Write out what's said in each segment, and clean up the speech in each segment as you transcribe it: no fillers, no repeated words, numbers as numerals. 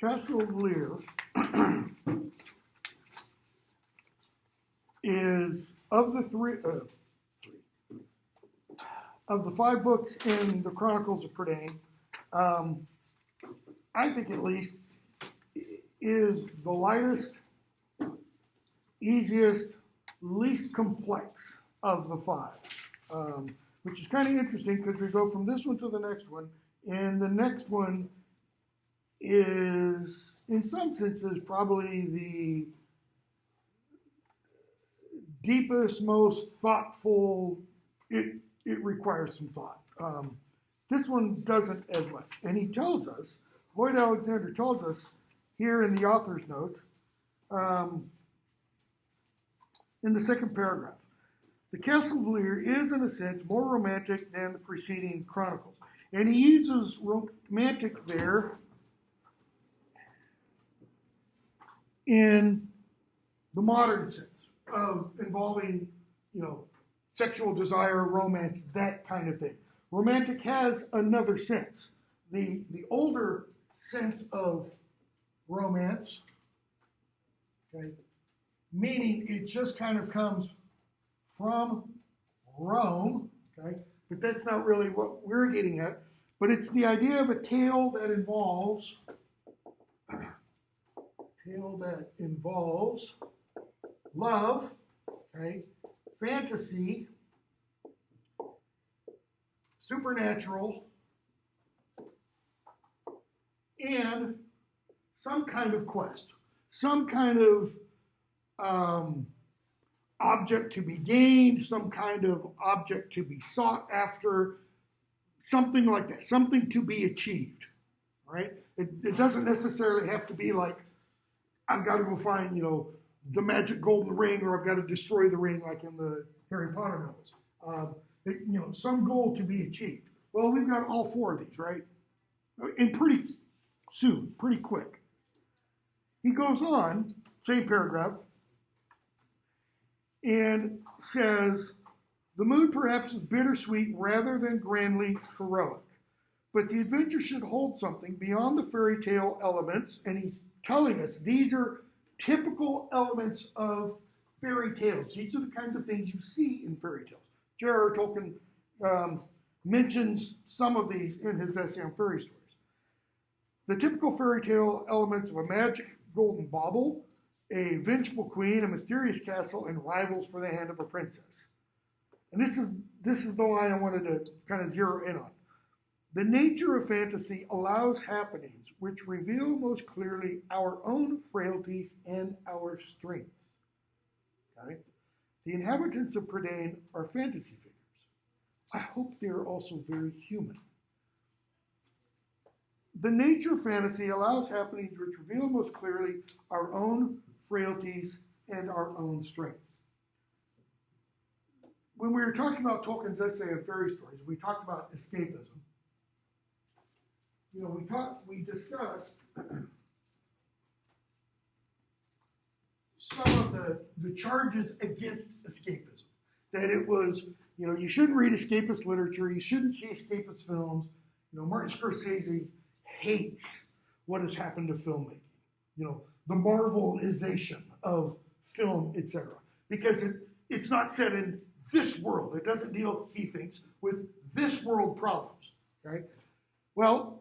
Castlereagh is of the of the 5 books in the Chronicles of Prydain, I think at least, is the lightest, easiest, least complex of the 5, which is kind of interesting because we go from this one to the next one, and the next one is, in some senses, probably the deepest, most thoughtful. It requires some thought. This one doesn't as much. And he tells us, Lloyd Alexander tells us here in the author's note, in the second paragraph, the Castle of Lear is, in a sense, more romantic than the preceding chronicles. And he uses romantic there in the modern sense of involving, sexual desire, romance, that kind of thing. Romantic has another sense. The older sense of romance, okay, meaning it just kind of comes from Rome, okay, but that's not really what we're getting at. But it's the idea of a tale that involves love, okay, fantasy, supernatural, and some kind of quest, some kind of object to be gained, some kind of object to be sought after, something like that, something to be achieved, right? It doesn't necessarily have to be like, I've got to go find, the magic golden ring, or I've got to destroy the ring like in the Harry Potter novels. Some goal to be achieved. Well, we've got all 4 of these, right? And pretty soon, pretty quick. He goes on, same paragraph, and says, the mood perhaps is bittersweet rather than grandly heroic, but the adventure should hold something beyond the fairy tale elements, and he's telling us these are typical elements of fairy tales. These are the kinds of things you see in fairy tales. J.R.R. Tolkien mentions some of these in his essay on fairy stories. The typical fairy tale elements of a magic golden bauble, a vengeful queen, a mysterious castle, and rivals for the hand of a princess. And this is the line I wanted to kind of zero in on. The nature of fantasy allows happenings which reveal most clearly our own frailties and our strengths. Okay? The inhabitants of Prydain are fantasy figures. I hope they are also very human. The nature of fantasy allows happenings which reveal most clearly our own frailties and our own strengths. When we were talking about Tolkien's essay on fairy stories, we talked about escapism. We discussed some of the charges against escapism. That it was, you shouldn't read escapist literature, you shouldn't see escapist films. Martin Scorsese hates what has happened to filmmaking. The Marvelization of film, etc. Because it's not set in this world. It doesn't deal, he thinks, with this world problems. Okay? Well,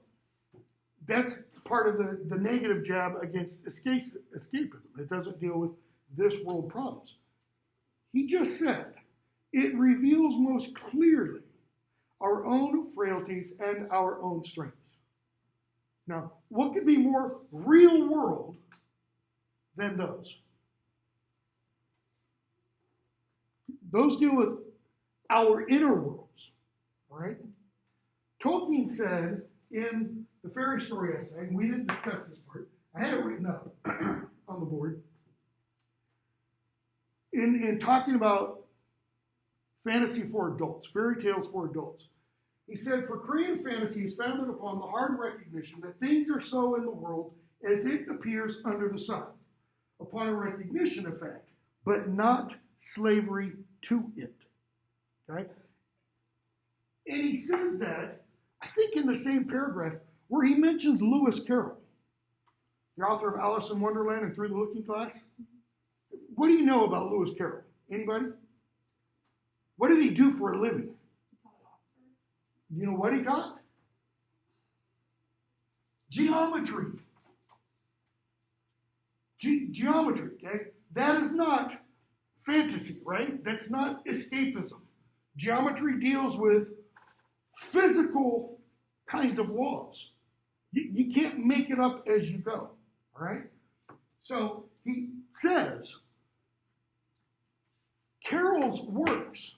that's part of the negative jab against escapism. It doesn't deal with this world problems. He just said, it reveals most clearly our own frailties and our own strengths. Now, what could be more real world than those? Those deal with our inner worlds, all right? Tolkien said in the fairy story essay, and we didn't discuss this part, I had it written up on the board, in talking about fantasy for adults, fairy tales for adults. He said, for creative fantasy is founded upon the hard recognition that things are so in the world as it appears under the sun, upon a recognition of fact, but not slavery to it. Okay? And he says that, I think in the same paragraph, where he mentions Lewis Carroll. the author of Alice in Wonderland and Through the Looking Glass. What do you know about Lewis Carroll? Anybody? What did he do for a living? You know what he taught? Geometry. Geometry, okay? That is not fantasy, right? That's not escapism. Geometry deals with physical kinds of laws. You can't make it up as you go, all right? So he says, Carroll's works,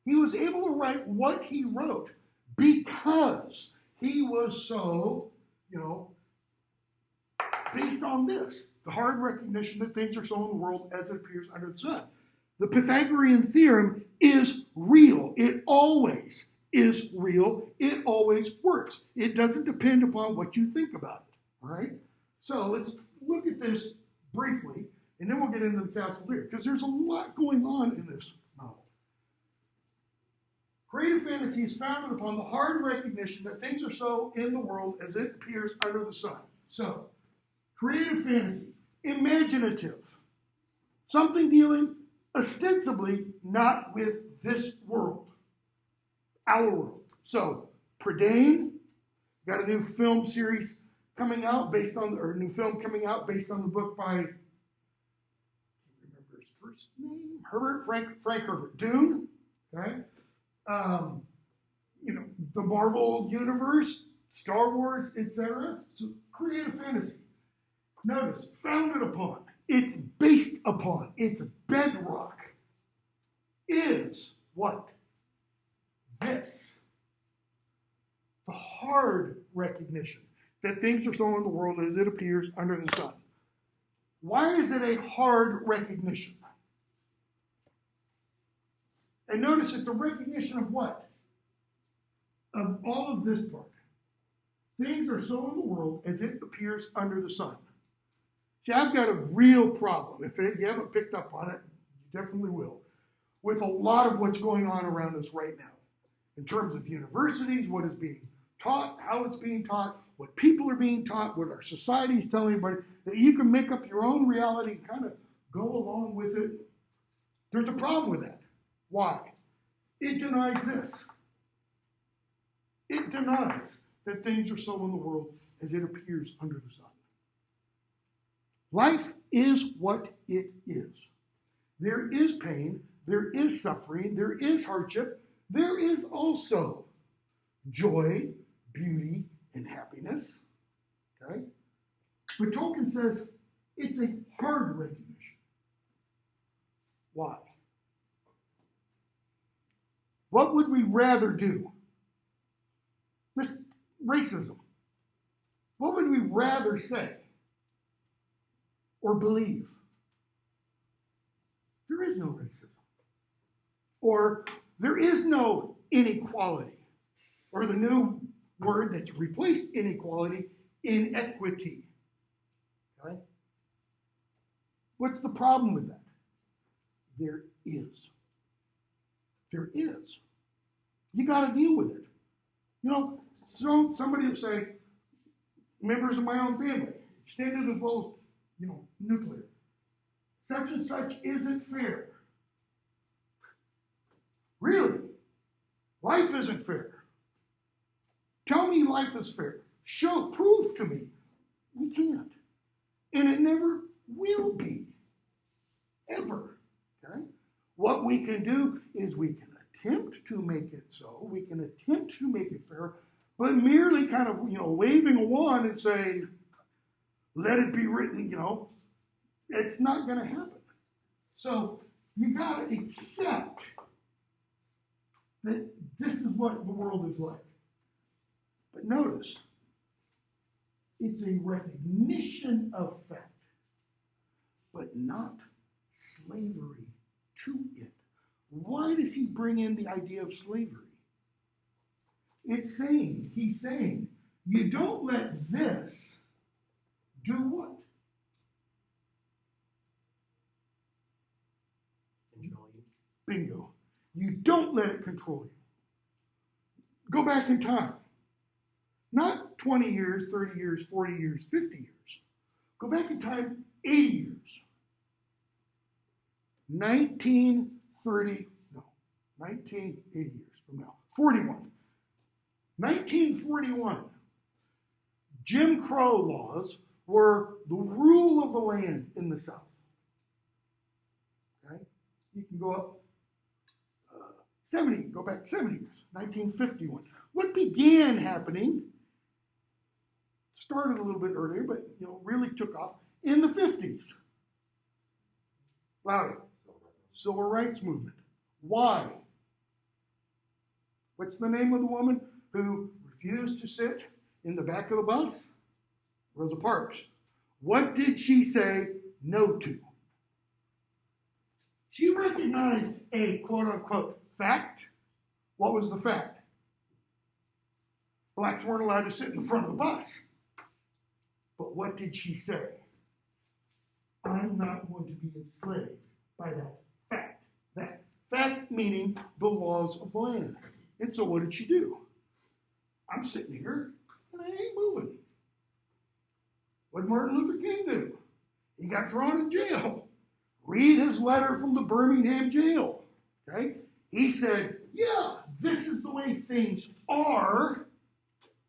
he was able to write what he wrote because he was so, based on this, the hard recognition that things are so in the world as it appears under the sun. The Pythagorean theorem is real. It always is real. It always works. It doesn't depend upon what you think about it, all right? So let's look at this briefly, and then we'll get into the castle here, because there's a lot going on in this novel. Creative fantasy is founded upon the hard recognition that things are so in the world as it appears under the sun. So, creative fantasy, imaginative, something dealing ostensibly not with this world, our world. So, Prydain, got a new film series coming out based on, or a new film coming out based on the book by, I can't remember his first name, Frank Herbert, Dune, okay? The Marvel Universe, Star Wars, etc. So creative fantasy. Notice, founded upon, it's based upon, its bedrock is what? This. The hard recognition that things are so in the world as it appears under the sun. Why is it a hard recognition? And notice it's a recognition of what? Of all of this part. Things are so in the world as it appears under the sun. See, I've got a real problem. If you haven't picked up on it, you definitely will. With a lot of what's going on around us right now. In terms of universities, what is being taught, how it's being taught, what people are being taught, what our society is telling everybody, that you can make up your own reality and kind of go along with it. There's a problem with that. Why? It denies this. It denies that things are so in the world as it appears under the sun. Life is what it is. There is pain, there is suffering, there is hardship, there is also joy, beauty, and happiness. Okay? But Tolkien says it's a hard recognition. Why? What would we rather do? This racism. What would we rather say or believe? There is no racism. Or there is no inequality. Or the new word that's replaced inequality, inequity. Okay? What's the problem with that? There is. There is. You got to deal with it. So somebody will say, members of my own family, extended as well as, nuclear. Such and such isn't fair. Really? Life isn't fair. Tell me life is fair. Prove to me. We can't. And it never will be. Ever. Okay? What we can do is we can attempt to make it so. We can attempt to make it fair, but merely kind of, waving a wand and saying, let it be written, it's not going to happen. So you got to accept that this is what the world is like. But notice, it's a recognition of fact, but not slavery to it. Why does he bring in the idea of slavery? He's saying, you don't let this do what? Control you. Bingo. You don't let it control you. Go back in time. Not 20 years, 30 years, 40 years, 50 years. Go back in time 80 years. 1980 years from now. 1941. Jim Crow laws were the rule of the land in the South. Okay? You can go up 70, go back 70 years, 1951. What began happening, started a little bit earlier, but really took off in the 50s. Louder. Civil rights movement. Why? What's the name of the woman who refused to sit in the back of the bus? Rosa Parks. What did she say no to? She recognized a quote-unquote fact. What was the fact? Blacks weren't allowed to sit in the front of the bus. But what did she say? I'm not going to be enslaved by that fact. That fact meaning the laws of the land. And so what did she do? I'm sitting here and I ain't moving. What did Martin Luther King do? He got thrown in jail. Read his letter from the Birmingham jail. Okay? He said, yeah, this is the way things are.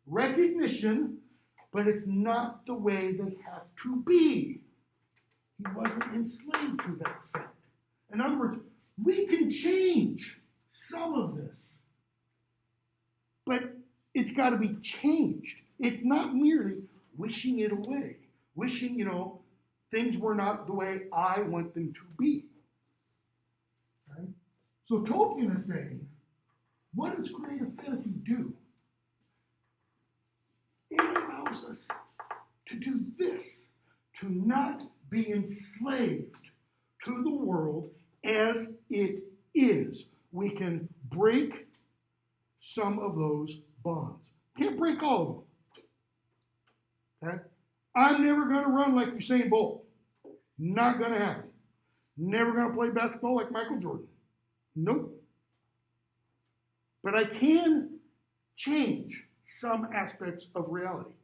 Recognition, but it's not the way they have to be. He wasn't enslaved to that fact. In other words, we can change some of this, but it's got to be changed. It's not merely wishing it away, wishing, things were not the way I want them to be. Okay? So Tolkien is saying, what does creative fantasy do? It allows us to do this, to not be enslaved to the world as it is. We can break some of those bonds. Can't break all of them. Okay? I'm never going to run like Usain Bolt. Not going to happen. Never going to play basketball like Michael Jordan. Nope. But I can change some aspects of reality.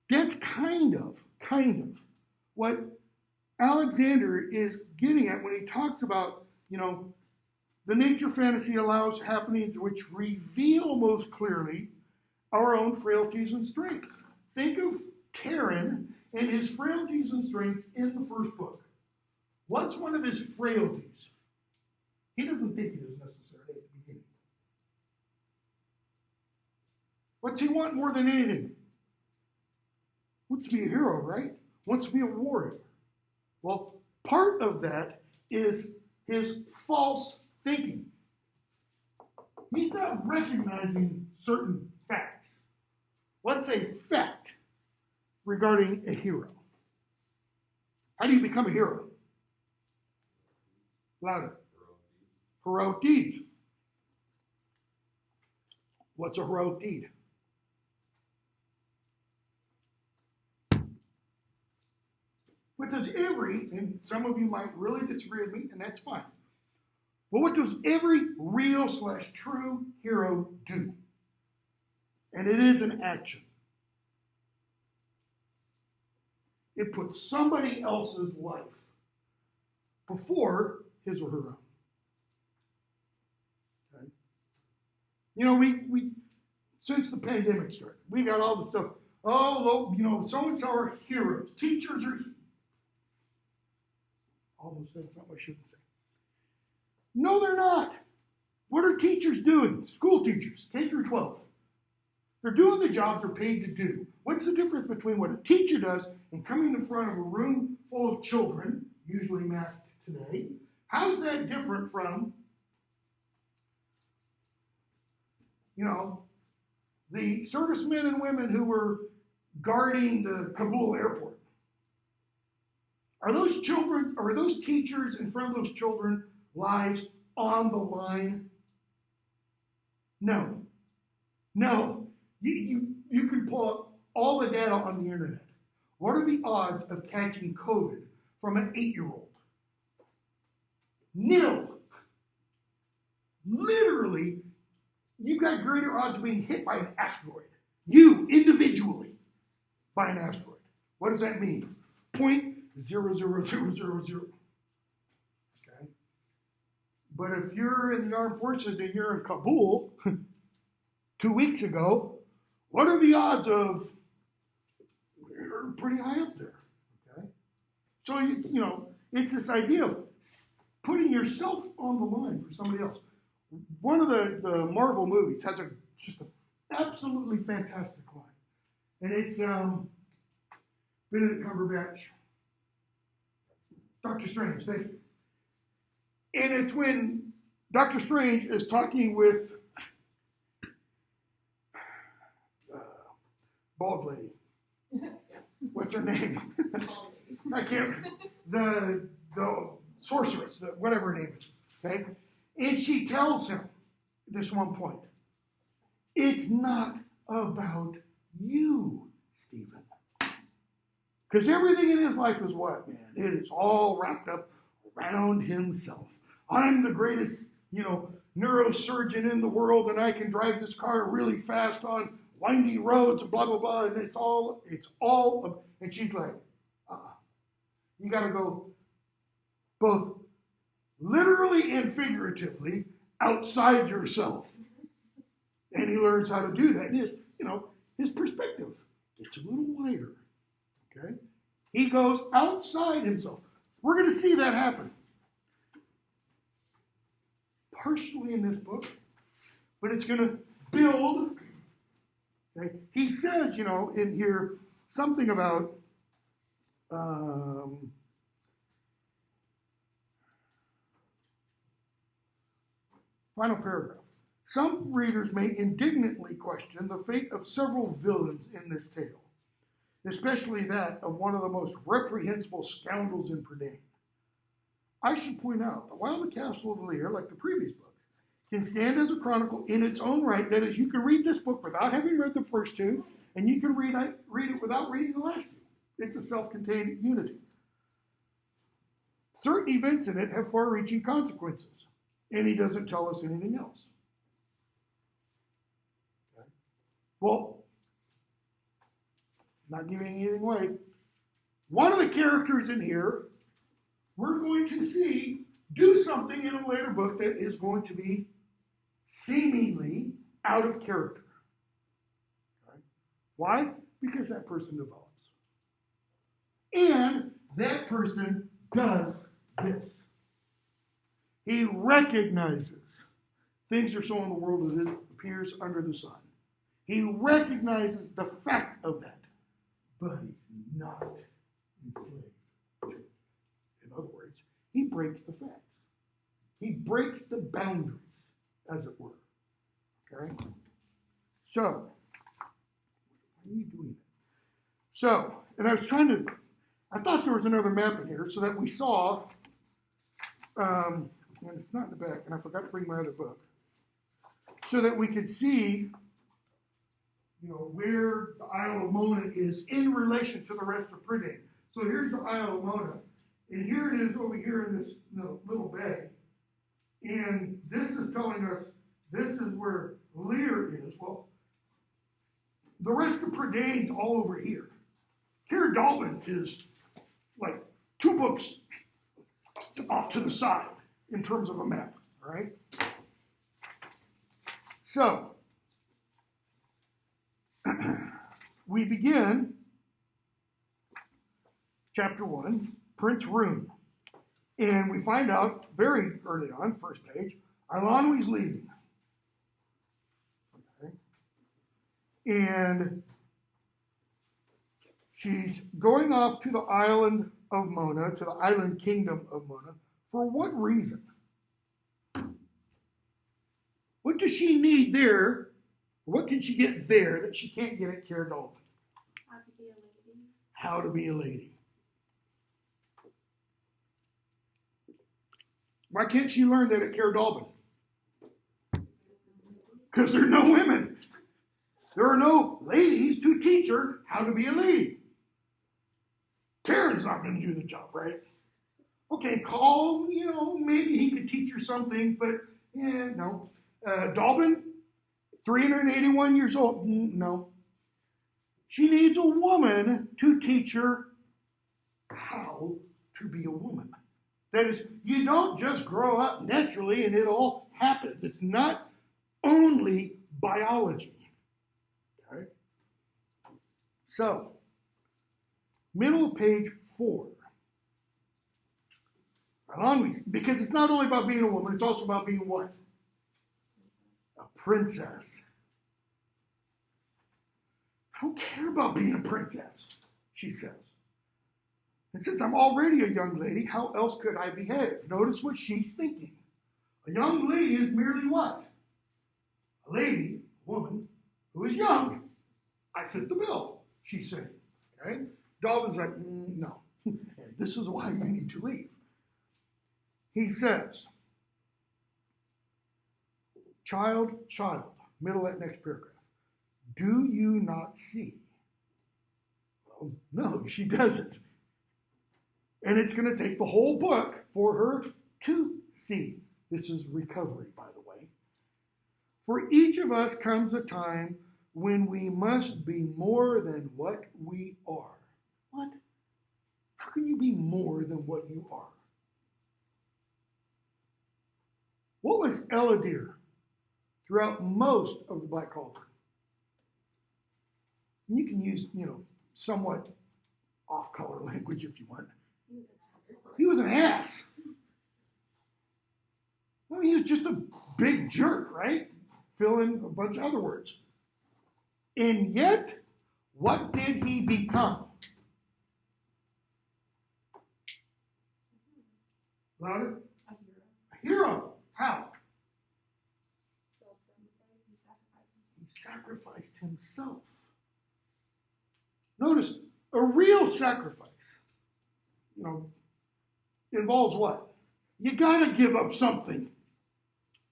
That's kind of what Alexander is getting at when he talks about, the nature fantasy allows happenings which reveal most clearly our own frailties and strengths. Think of Taran and his frailties and strengths in the first book. What's one of his frailties? He doesn't think it is necessary at the beginning. What's he want more than anything? Wants to be a hero, right? Wants to be a warrior. Well, part of that is his false thinking. He's not recognizing certain facts. What's a fact regarding a hero? How do you become a hero? Louder. Heroic deeds. What's a heroic deed? What does and some of you might really disagree with me, and that's fine. But what does every real/true hero do? And it is an action. It puts somebody else's life before his or her own. Okay? We since the pandemic started, we got all the stuff. Oh, so-and-so are heroes. Teachers are. Almost said something I shouldn't say. No, they're not. What are teachers doing? School teachers, K through 12. They're doing the jobs they're paid to do. What's the difference between what a teacher does and coming in front of a room full of children, usually masked today? How's that different from, the servicemen and women who were guarding the Kabul airport? Are those teachers in front of those children lives on the line? No. You can pull up all the data on the internet. What are the odds of catching COVID from an 8-year-old? Nil. Literally, you've got greater odds of being hit by an asteroid. You, individually, by an asteroid. What does that mean? 0.00000. Okay. But if you're in the armed forces and you're in Kabul 2 weeks ago, what are the odds of? You're pretty high up there. Okay. So you know, it's this idea of putting yourself on the line for somebody else. One of the Marvel movies has just an absolutely fantastic line. And it's Benedict Cumberbatch, Doctor Strange, thank you. And it's when Doctor Strange is talking with bald lady. What's her name? I can't. The sorceress, whatever her name is. Okay, and she tells him this one point. It's not about you, Stephen. Because everything in his life is what, man? It is all wrapped up around himself. I'm the greatest, neurosurgeon in the world, and I can drive this car really fast on windy roads and blah, blah, blah, and it's all, and she's like, you got to go both literally and figuratively outside yourself. And he learns how to do that. And his perspective gets a little wider. Okay? He goes outside himself. We're going to see that happen. Partially in this book, but it's going to build. Okay? He says, in here, something about final paragraph. Some readers may indignantly question the fate of several villains in this tale, especially that of one of the most reprehensible scoundrels in Prydain. I should point out that while the Castle of Lear, like the previous book, can stand as a chronicle in its own right, that is, you can read this book without having read the first two, and you can read it without reading the last two. It's a self-contained unity. Certain events in it have far-reaching consequences, and he doesn't tell us anything else. Okay. Well, not giving anything away. One of the characters in here, we're going to see do something in a later book that is going to be seemingly out of character. Okay. Why? Because that person develops. And that person does this. He recognizes things are so in the world as it appears under the sun. He recognizes the fact of that, but he's not enslaved to it. In other words, he breaks the facts. He breaks the boundaries, as it were. Okay? So, why are you doing that? So, and I thought there was another map in here so that we saw, and it's not in the back, and I forgot to bring my other book, so that we could see, where the Isle of Mona is in relation to the rest of Prydain. So here's the Isle of Mona, and here it is over here in this little bay. And this is telling us this is where Lear is. Well, the rest of Prydain's all over here. Here, Dalton is like 2 books off to the side in terms of a map, all right? So, we begin chapter 1, Prince Rune. And we find out very early on, first page, Eilonwy's leaving. Okay. And she's going off to the island of Mona, to the island kingdom of Mona. For what reason? What does she need there? What can she get there that she can't get at Caer Dallben? How to be a lady. How to be a lady. Why can't she learn that at Caer Dallben? Because there are no women. There are no ladies to teach her how to be a lady. Taryn's not going to do the job, right? Okay, Call, maybe he could teach her something, but no. Dallben, 381 years old, no. She needs a woman to teach her how to be a woman. That is, you don't just grow up naturally and it all happens. It's not only biology. Okay? So, middle of page 4. Because it's not only about being a woman, it's also about being what? A princess. I don't care about being a princess, she says. And since I'm already a young lady, how else could I behave? Notice what she's thinking. A young lady is merely what? A lady, a woman, who is young. I fit the bill, she's saying. Okay? Dalton's like, no. This is why you need to leave. He says, child, middle of that next paragraph. Do you not see? Well, no, she doesn't. And it's going to take the whole book for her to see. This is recovery, by the way. For each of us comes a time when we must be more than what we are. What? How can you be more than what you are? What was Eladir throughout most of the Black Culture? And you can use, somewhat off-color language if you want. He was an ass. I mean, he was just a big jerk, right? Fill in a bunch of other words. And yet, what did he become? Louder? A hero. How? He sacrificed himself. Notice, a real sacrifice, involves what? You got to give up something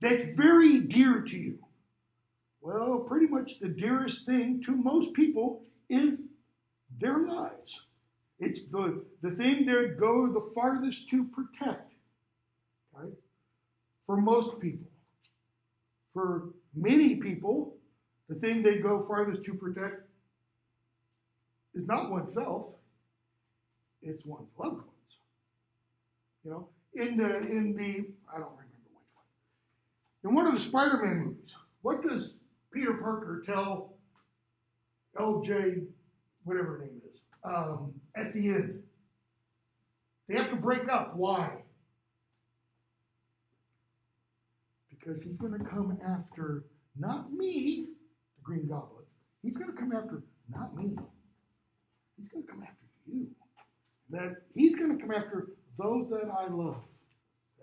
that's very dear to you. Well, pretty much the dearest thing to most people is their lives. It's the thing they go the farthest to protect. Right? For most people. For many people, the thing they go farthest to protect is not oneself, it's one's loved ones. In the I don't remember which one. In one of the Spider-Man movies, what does Peter Parker tell LJ, whatever her name is, at the end? They have to break up. Why? Because he's going to come after not me, the Green Goblin. He's going to come after not me. He's going to come after you. That he's going to come after those that I love.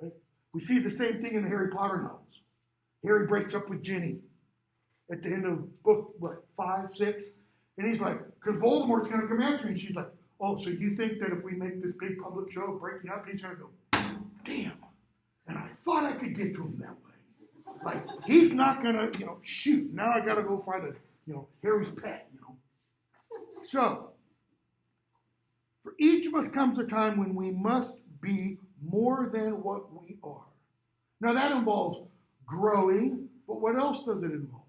Right? We see the same thing in the Harry Potter novels. Harry breaks up with Ginny at the end of book, 5, 6? And he's like, because Voldemort's going to come after me. And she's like, oh, so you think that if we make this big public show of breaking up, he's going to go, damn. And I thought I could get to him that way. Like, he's not going to, shoot. Now I got to go find Harry's pet, So, for each of us comes a time when we must be more than what we are. Now that involves growing, but what else does it involve?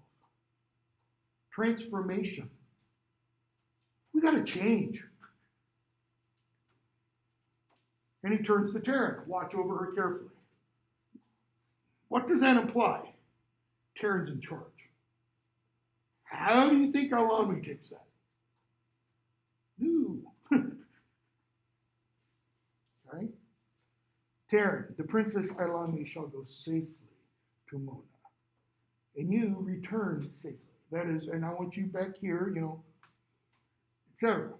Transformation. We got to change. And he turns to Taryn. Watch over her carefully. What does that imply? Taryn's in charge. How do you think Alami takes that? No. Right? Taryn, the princess Alami shall go safely to Mona. And you return safely. That is, and I want you back here, etc.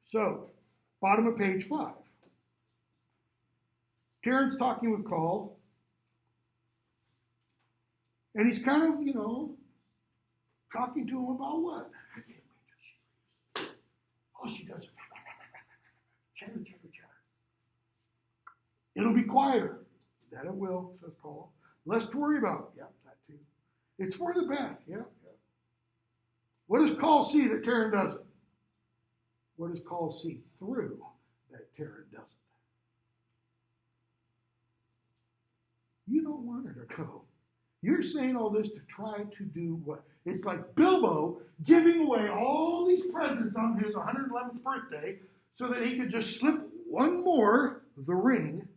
So, bottom of page 5. Taryn's talking with Call. And he's kind of, talking to him about what? I can't wait till she leaves. All she does is chatter, chatter, chatter. It'll be quieter. That it will, says Paul. Less to worry about. Yep, that too. It's for the best. Yep. What does Call see that Taryn doesn't? What does Call see through that Taryn doesn't? You don't want her to go. You're saying all this to try to do what? It's like Bilbo giving away all these presents on his 111th birthday so that he could just slip one more, the ring,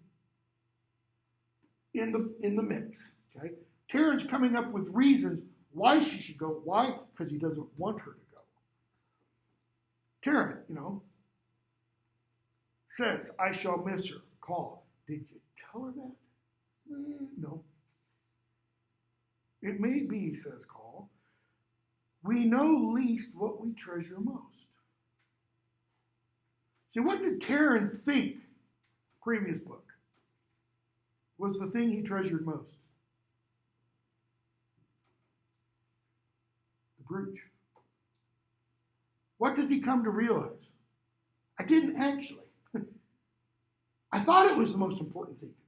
in the mix. Okay? Terrence coming up with reasons why she should go. Why? Because he doesn't want her to go. Terrence, says, I shall miss her. Call. Did you tell her that? No. It may be, says Call. We know least what we treasure most. See, what did Terrence think, previous book, was the thing he treasured most? The brooch. What does he come to realize? I didn't actually. I thought it was the most important thing to me,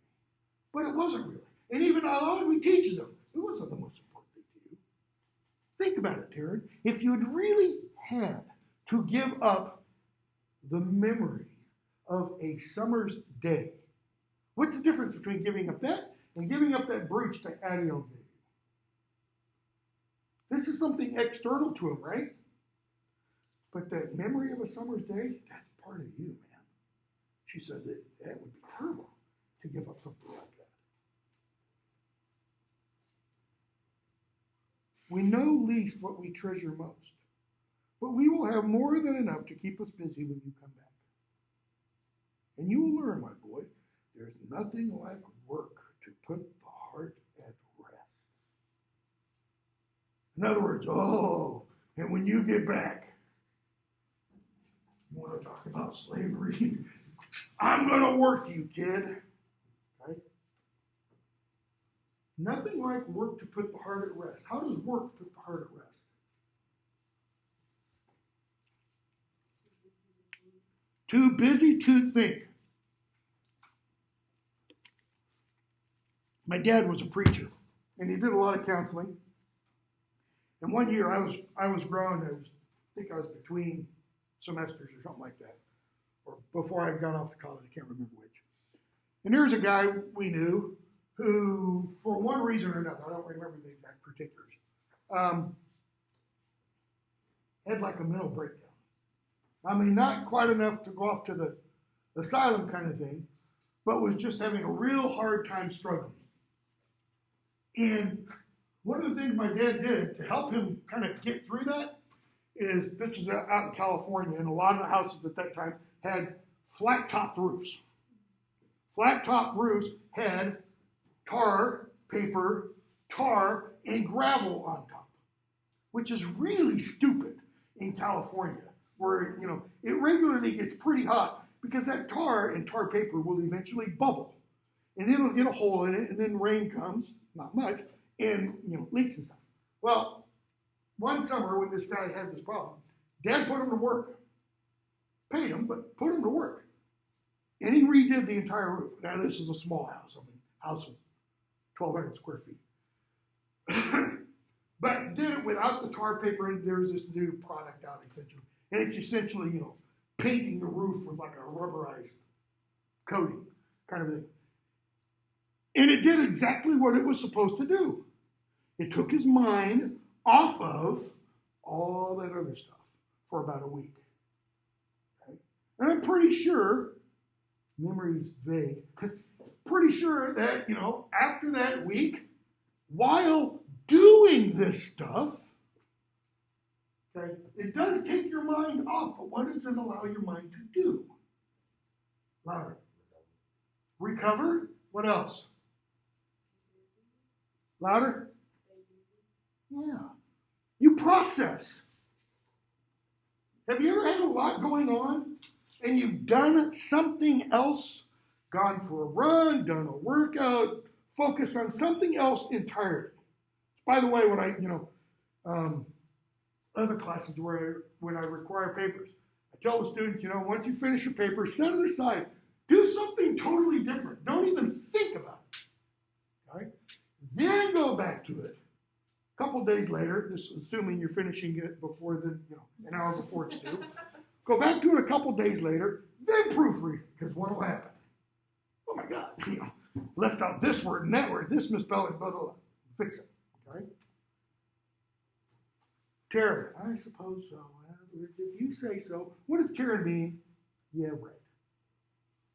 but it wasn't really. And even although we teach them, it wasn't the most important thing to you. Think about it, Taryn. If you'd really had to give up the memory of a summer's day, what's the difference between giving up that and giving up that brooch that Addie gave you? This is something external to him, right? But that memory of a summer's day, that's part of you, man. She says that would be terrible to give up something like that. We know least what we treasure most, but we will have more than enough to keep us busy when you come back. And you will learn, my boy, there's nothing like work to put the heart at rest. In other words, and when you get back, you want to talk about slavery? I'm going to work you, kid. Okay? Nothing like work to put the heart at rest. How does work put the heart at rest? Too busy to think. My dad was a preacher, and he did a lot of counseling. And one year I was growing. I think I was between semesters or something like that, or before I got off to college. I can't remember which. And there's a guy we knew who, for one reason or another, I don't remember the exact particulars, had like a mental breakdown. I mean, not quite enough to go off to the asylum kind of thing, but was just having a real hard time struggling. And one of the things my dad did to help him kind of get through that is, this is out in California, and a lot of the houses at that time had flat top roofs. Flat top roofs had tar, paper, tar, and gravel on top, which is really stupid in California, where, it regularly gets pretty hot because that tar and tar paper will eventually bubble, and it'll get a hole in it, and then rain comes, not much, and, leaks and stuff. Well, one summer when this guy had this problem, Dad put him to work. Paid him, but put him to work. And he redid the entire roof. Now, this is a small house. House of 1,200 square feet. But did it without the tar paper, and there's this new product out, essentially. And it's essentially, painting the roof with like a rubberized coating kind of thing. And it did exactly what it was supposed to do. It took his mind off of all that other stuff for about a week. Okay? And I'm pretty sure, memory's vague, pretty sure that, after that week, while doing this stuff, okay, it does take your mind off, but what does it allow your mind to do? Louder. Recover? What else? Louder? Yeah. You process. Have you ever had a lot going on and you've done something else? Gone for a run, done a workout, focused on something else entirely. By the way, when other classes when I require papers, I tell the students, once you finish your paper, set it aside. Do something totally different. Don't even think about it. All right? Then go back to it. A couple days later, just assuming you're finishing it before an hour before it's due. Go back to it a couple days later, then proofread it, because what will happen? Oh my God, left out this word and that word, this misspelling, blah, blah, blah. fix it. Okay? Terran, I suppose so. If you say so. What does Terran mean? Yeah, right.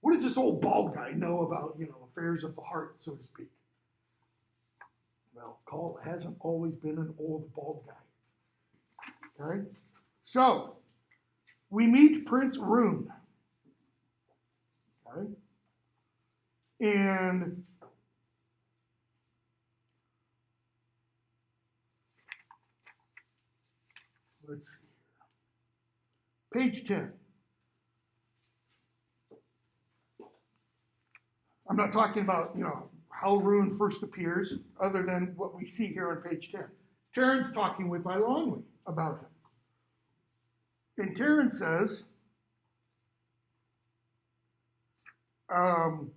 What does this old bald guy know about, affairs of the heart, so to speak? Well, Call hasn't always been an old bald guy. Okay? So, we meet Prince Rune. Okay? And let's see here. Page 10. I'm not talking about, how Rune first appears, other than what we see here on page 10. Terran's talking with Eilonwy about him. And Terran says, bottom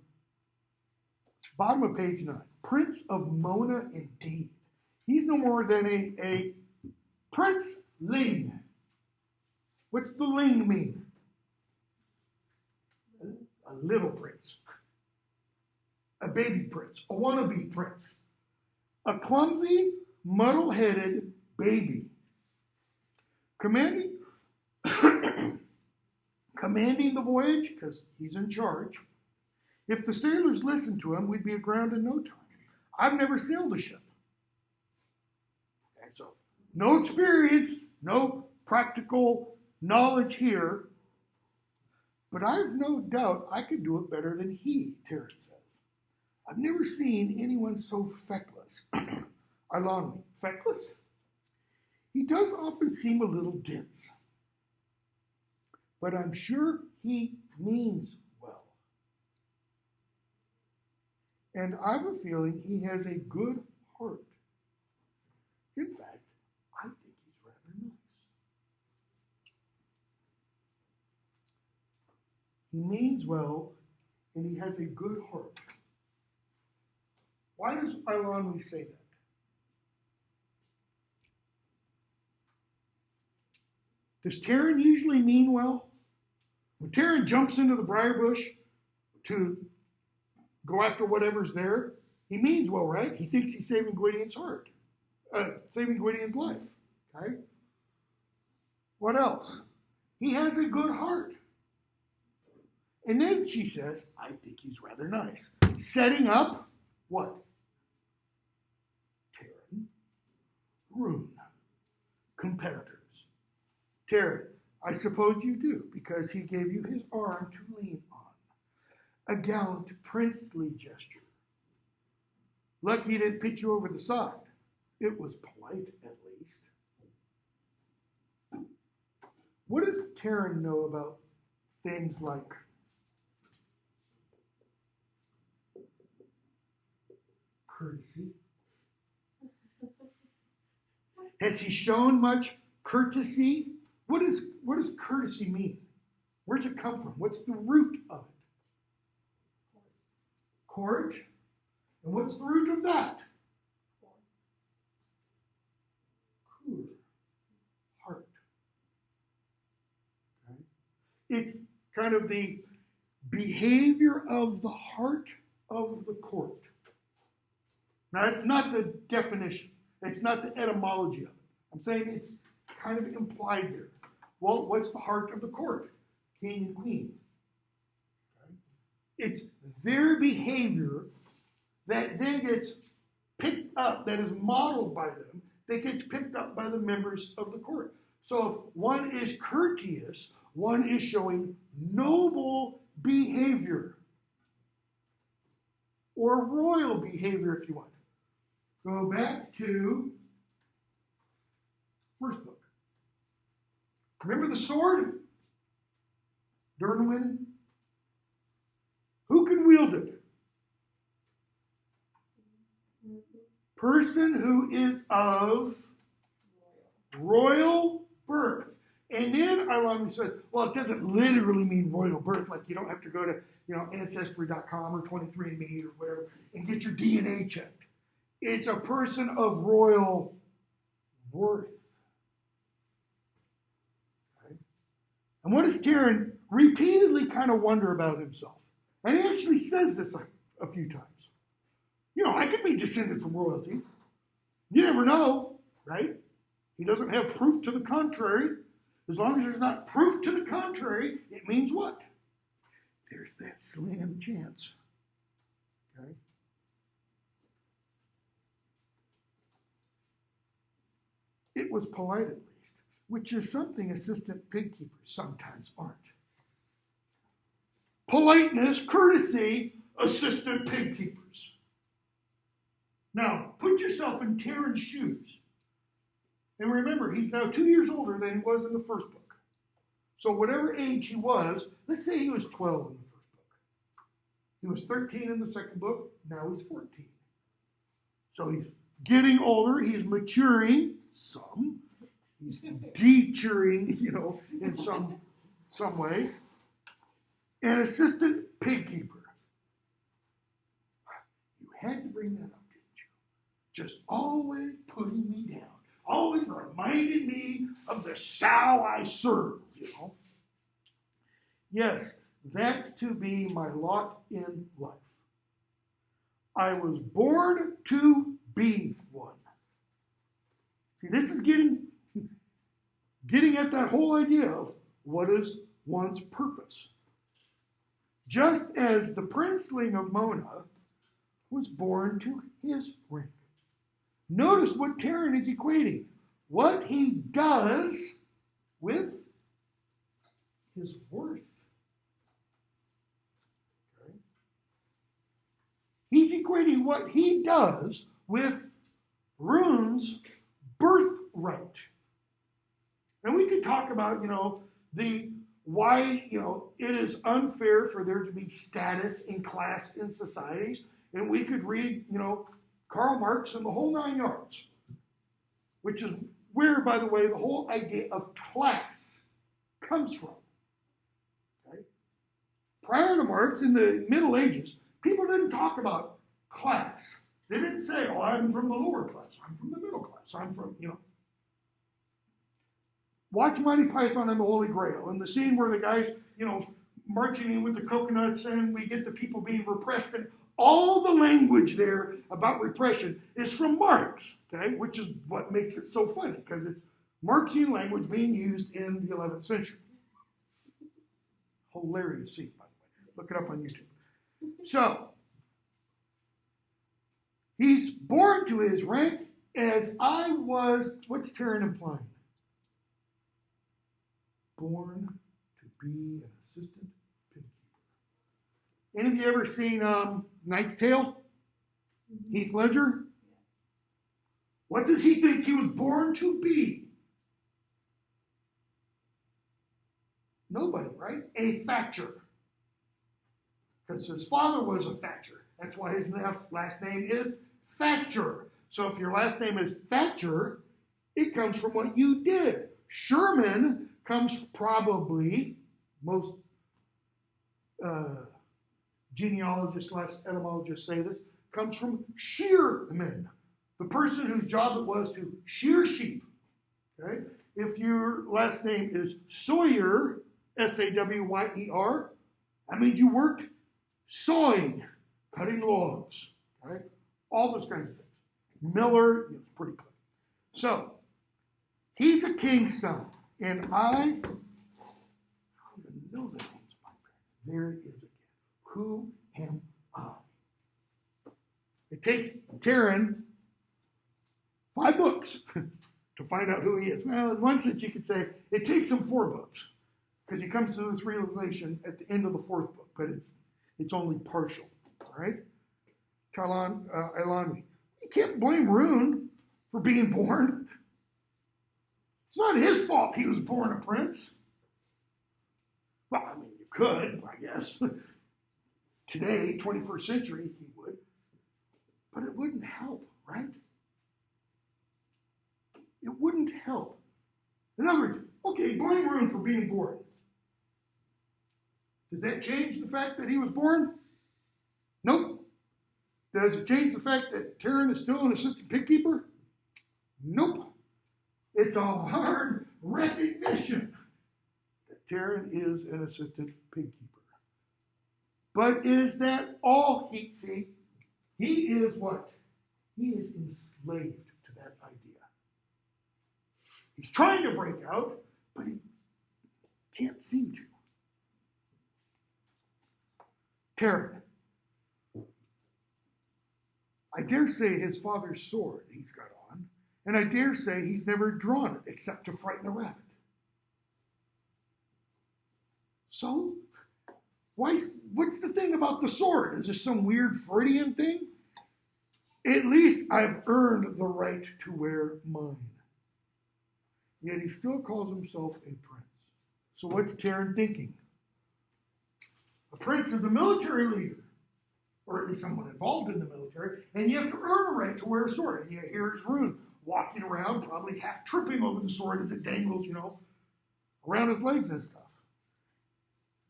of page 9, Prince of Mona indeed. He's no more than a Prince Ling. What's the Ling mean? A little prince. A baby prince. A wannabe prince. A clumsy, muddle-headed baby. Commanding the voyage, because he's in charge. If the sailors listened to him, we'd be aground in no time. I've never sailed a ship. And so, no experience, no practical knowledge here, but I've no doubt I could do it better than he, Terran says. I've never seen anyone so feckless. Eilonwy, feckless? He does often seem a little dense, but I'm sure he means well. And I have a feeling he has a good heart. In fact, I think he's rather nice. He means well, and he has a good heart. Why does Eilonwy say that? Does Terran usually mean well? When Terran jumps into the briar bush to go after whatever's there, he means well, right? He thinks he's saving Gwydion's heart, saving Gwydion's life. Okay? What else? He has a good heart. And then she says, I think he's rather nice. Setting up what? Terran, Rune, competitors. Terran, I suppose you do, because he gave you his arm to lean on. A gallant, princely gesture. Lucky he didn't pitch you over the side. It was polite, at least. What does Terran know about things like courtesy? Has he shown much courtesy? What does courtesy mean? Where's it come from? What's the root of it? Court. And what's the root of that? Cool. Heart. Okay. It's kind of the behavior of the heart of the court. Now, it's not the definition. It's not the etymology of it. I'm saying it's kind of implied there. Well, what's the heart of the court? King and queen. Okay. It's their behavior that then gets picked up, that is modeled by them, that gets picked up by the members of the court. So if one is courteous, one is showing noble behavior. Or royal behavior, if you want. Go back to first book. Remember the sword? Durnwin? Who can wield it? Person who is of royal birth. And then Eilonwy says, well, it doesn't literally mean royal birth. Like you don't have to go to Ancestry.com or 23andMe or whatever and get your DNA checked. It's a person of royal worth. Okay? And what does Terran repeatedly kind of wonder about himself? And he actually says this a few times. I could be descended from royalty. never know, right? He doesn't have proof to the contrary. As long as there's not proof to the contrary, it means what? There's that slim chance. Okay? It was polite at least, which is something assistant pig keepers sometimes aren't. Politeness, courtesy, assistant pig keepers. Now, put yourself in Terran's shoes. And remember, he's now 2 years older than he was in the first book. So whatever age he was, let's say he was 12 in the first book. He was 13 in the second book, now he's 14. So he's getting older, he's maturing some. He's detouring, in some way. An assistant pig keeper. You had to bring that up, didn't you? Just always putting me down. Always reminding me of the sow I serve, Yes, that's to be my lot in life. I was born to be one. See, this is getting at that whole idea of what is one's purpose. Just as the princeling of Mona was born to his rank. Notice what Terran is equating. What he does with his worth. Okay? He's equating what he does with Rune's birthright. And we could talk about, why, it is unfair for there to be status and class in societies. And we could read, Karl Marx and the whole 9 yards, which is where, by the way, the whole idea of class comes from. Okay? Prior to Marx, in the Middle Ages, people didn't talk about class. They didn't say, oh, I'm from the lower class, I'm from the middle class, I'm from, Watch Monty Python and the Holy Grail, and the scene where the guy's, marching in with the coconuts, and we get the people being repressed, and all the language there about repression is from Marx, okay, which is what makes it so funny, because it's Marxian language being used in the 11th century. Hilarious scene, by the way. Look it up on YouTube. So, he's born to his rank as I was, what's Terran implying? Born to be an assistant pig keeper. Any of you ever seen Knight's Tale? Heath Ledger? What does he think he was born to be? Nobody, right? A Thatcher. Because his father was a Thatcher. That's why his last name is Thatcher. So if your last name is Thatcher, it comes from what you did. Sherman comes probably, most genealogists / etymologists say this, comes from shearman, the person whose job it was to shear sheep. Okay? If your last name is Sawyer, S-A-W-Y-E-R, that means you worked sawing, cutting logs, right? All those kinds of things. Miller, it's pretty clear. So, he's a king's son. And I don't even know the names of my parents. There it is again. Who am I? It takes Terran 5 books to find out who he is. Well, in one sense, you could say it takes him 4 books because he comes to this realization at the end of the 4th book, but it's only partial. All right? Ilani. You can't blame Rune for being born. It's not his fault he was born a prince. Well, I mean, you could, I guess. Today, 21st century, he would. But it wouldn't help, right? It wouldn't help. In other words, okay, blame Rune for being born. Does that change the fact that he was born? Nope. Does it change the fact that Terran is still an assistant pig keeper? Nope. It's a hard recognition that Terran is an assistant pig keeper. But is that all he is what? He is enslaved to that idea. He's trying to break out, but he can't seem to. Terran. I dare say his father's sword he's got on, and I dare say he's never drawn it except to frighten a rabbit. So, what's the thing about the sword? Is this some weird Freudian thing? At least I've earned the right to wear mine. Yet he still calls himself a prince. So what's Terran thinking? A prince is a military leader, or at least someone involved in the military, and you have to earn a right to wear a sword. And you hear his rune walking around, probably half tripping over the sword as it dangles, around his legs and stuff.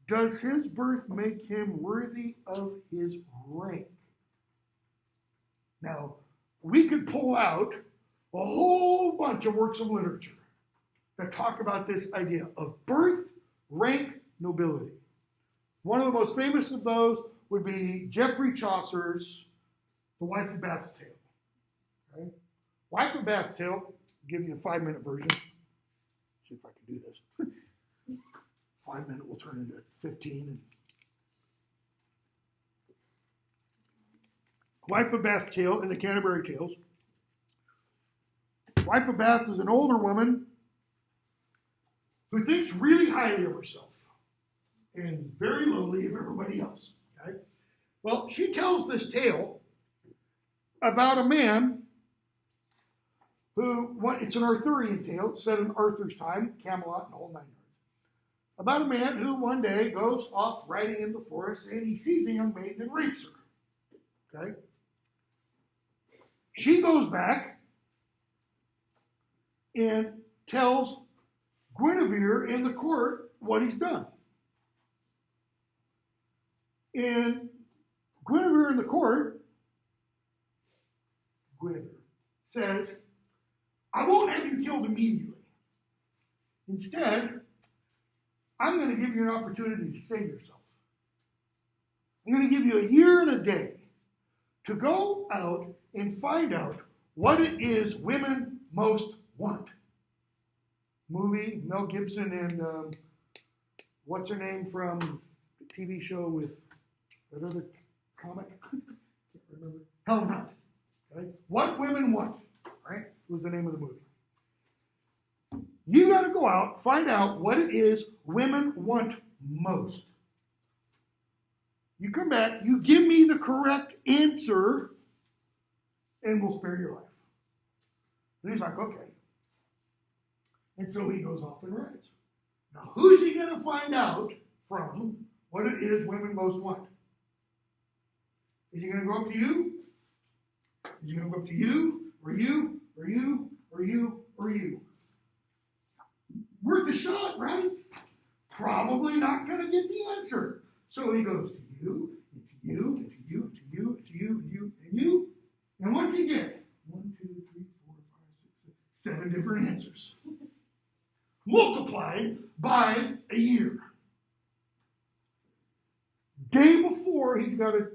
Does his birth make him worthy of his rank? Now, we could pull out a whole bunch of works of literature that talk about this idea of birth, rank, nobility. One of the most famous of those would be Geoffrey Chaucer's The Wife of Bath's Tale. Okay? Wife of Bath's Tale, I'll give you a 5-minute version. See if I can do this. 5 minute will turn into 15. Wife of Bath's Tale in the Canterbury Tales. Wife of Bath is an older woman who thinks really highly of herself and very lowly of everybody else. Okay? Well, she tells this tale about a man who, it's an Arthurian tale, it's set in Arthur's time, Camelot and all 9 yards. About a man who one day goes off riding in the forest and he sees a young maiden and rapes her. Okay? She goes back and tells Guinevere in the court what he's done. And Guinevere in the court, Guinevere says, I won't have you killed immediately. Instead, I'm going to give you an opportunity to save yourself. I'm going to give you a year and a day to go out and find out what it is women most want. Movie, Mel Gibson and what's her name from the TV show with that other comic? Can't remember. Helen Hunt. Okay? What Women Want, right? Was the name of the movie. You got to go out, find out what it is women want most. You come back, you give me the correct answer, and we'll spare your life. And he's like, okay. And so he goes off and rides. Now, who's he going to find out from what it is women most want? Is he going to go up to you? Is he going to go up to you? Or you? Or you? Or you? Or you? Worth a shot, right? Probably not going to get the answer. So he goes to you, and to you, and to you, and to you, and to you, and you, and you. And what's he get? 1, 2, 3, 4, 5, 6, 7 different answers. Multiplied by a year. Day before he's got to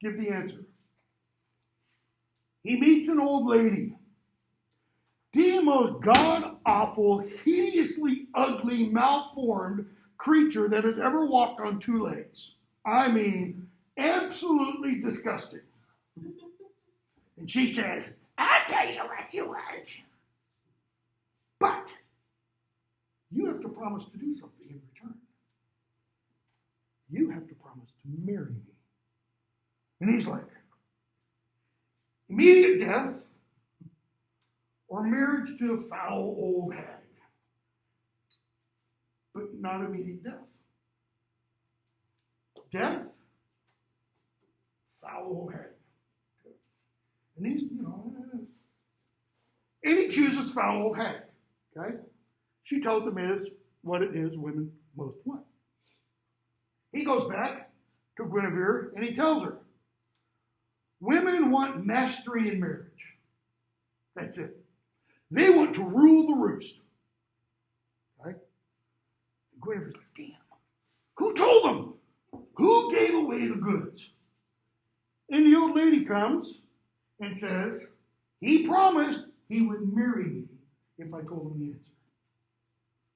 give the answer, he meets an old lady. The most god-awful, hideously ugly, malformed creature that has ever walked on 2 legs. I mean, absolutely disgusting. And she says, I'll tell you what you want. But you have to promise to do something in return. You have to promise to marry me. And he's like, immediate death or marriage to a foul old hag. But not immediate death. Death, foul old hag. And he's, and he chooses foul old hag. Okay? She tells him what it is women most want. He goes back to Guinevere and he tells her, women want mastery in marriage. That's it. They want to rule the roost. Right? And Guinevere's like, damn. Who told them? Who gave away the goods? And the old lady comes and says, he promised he would marry me if I told him the answer.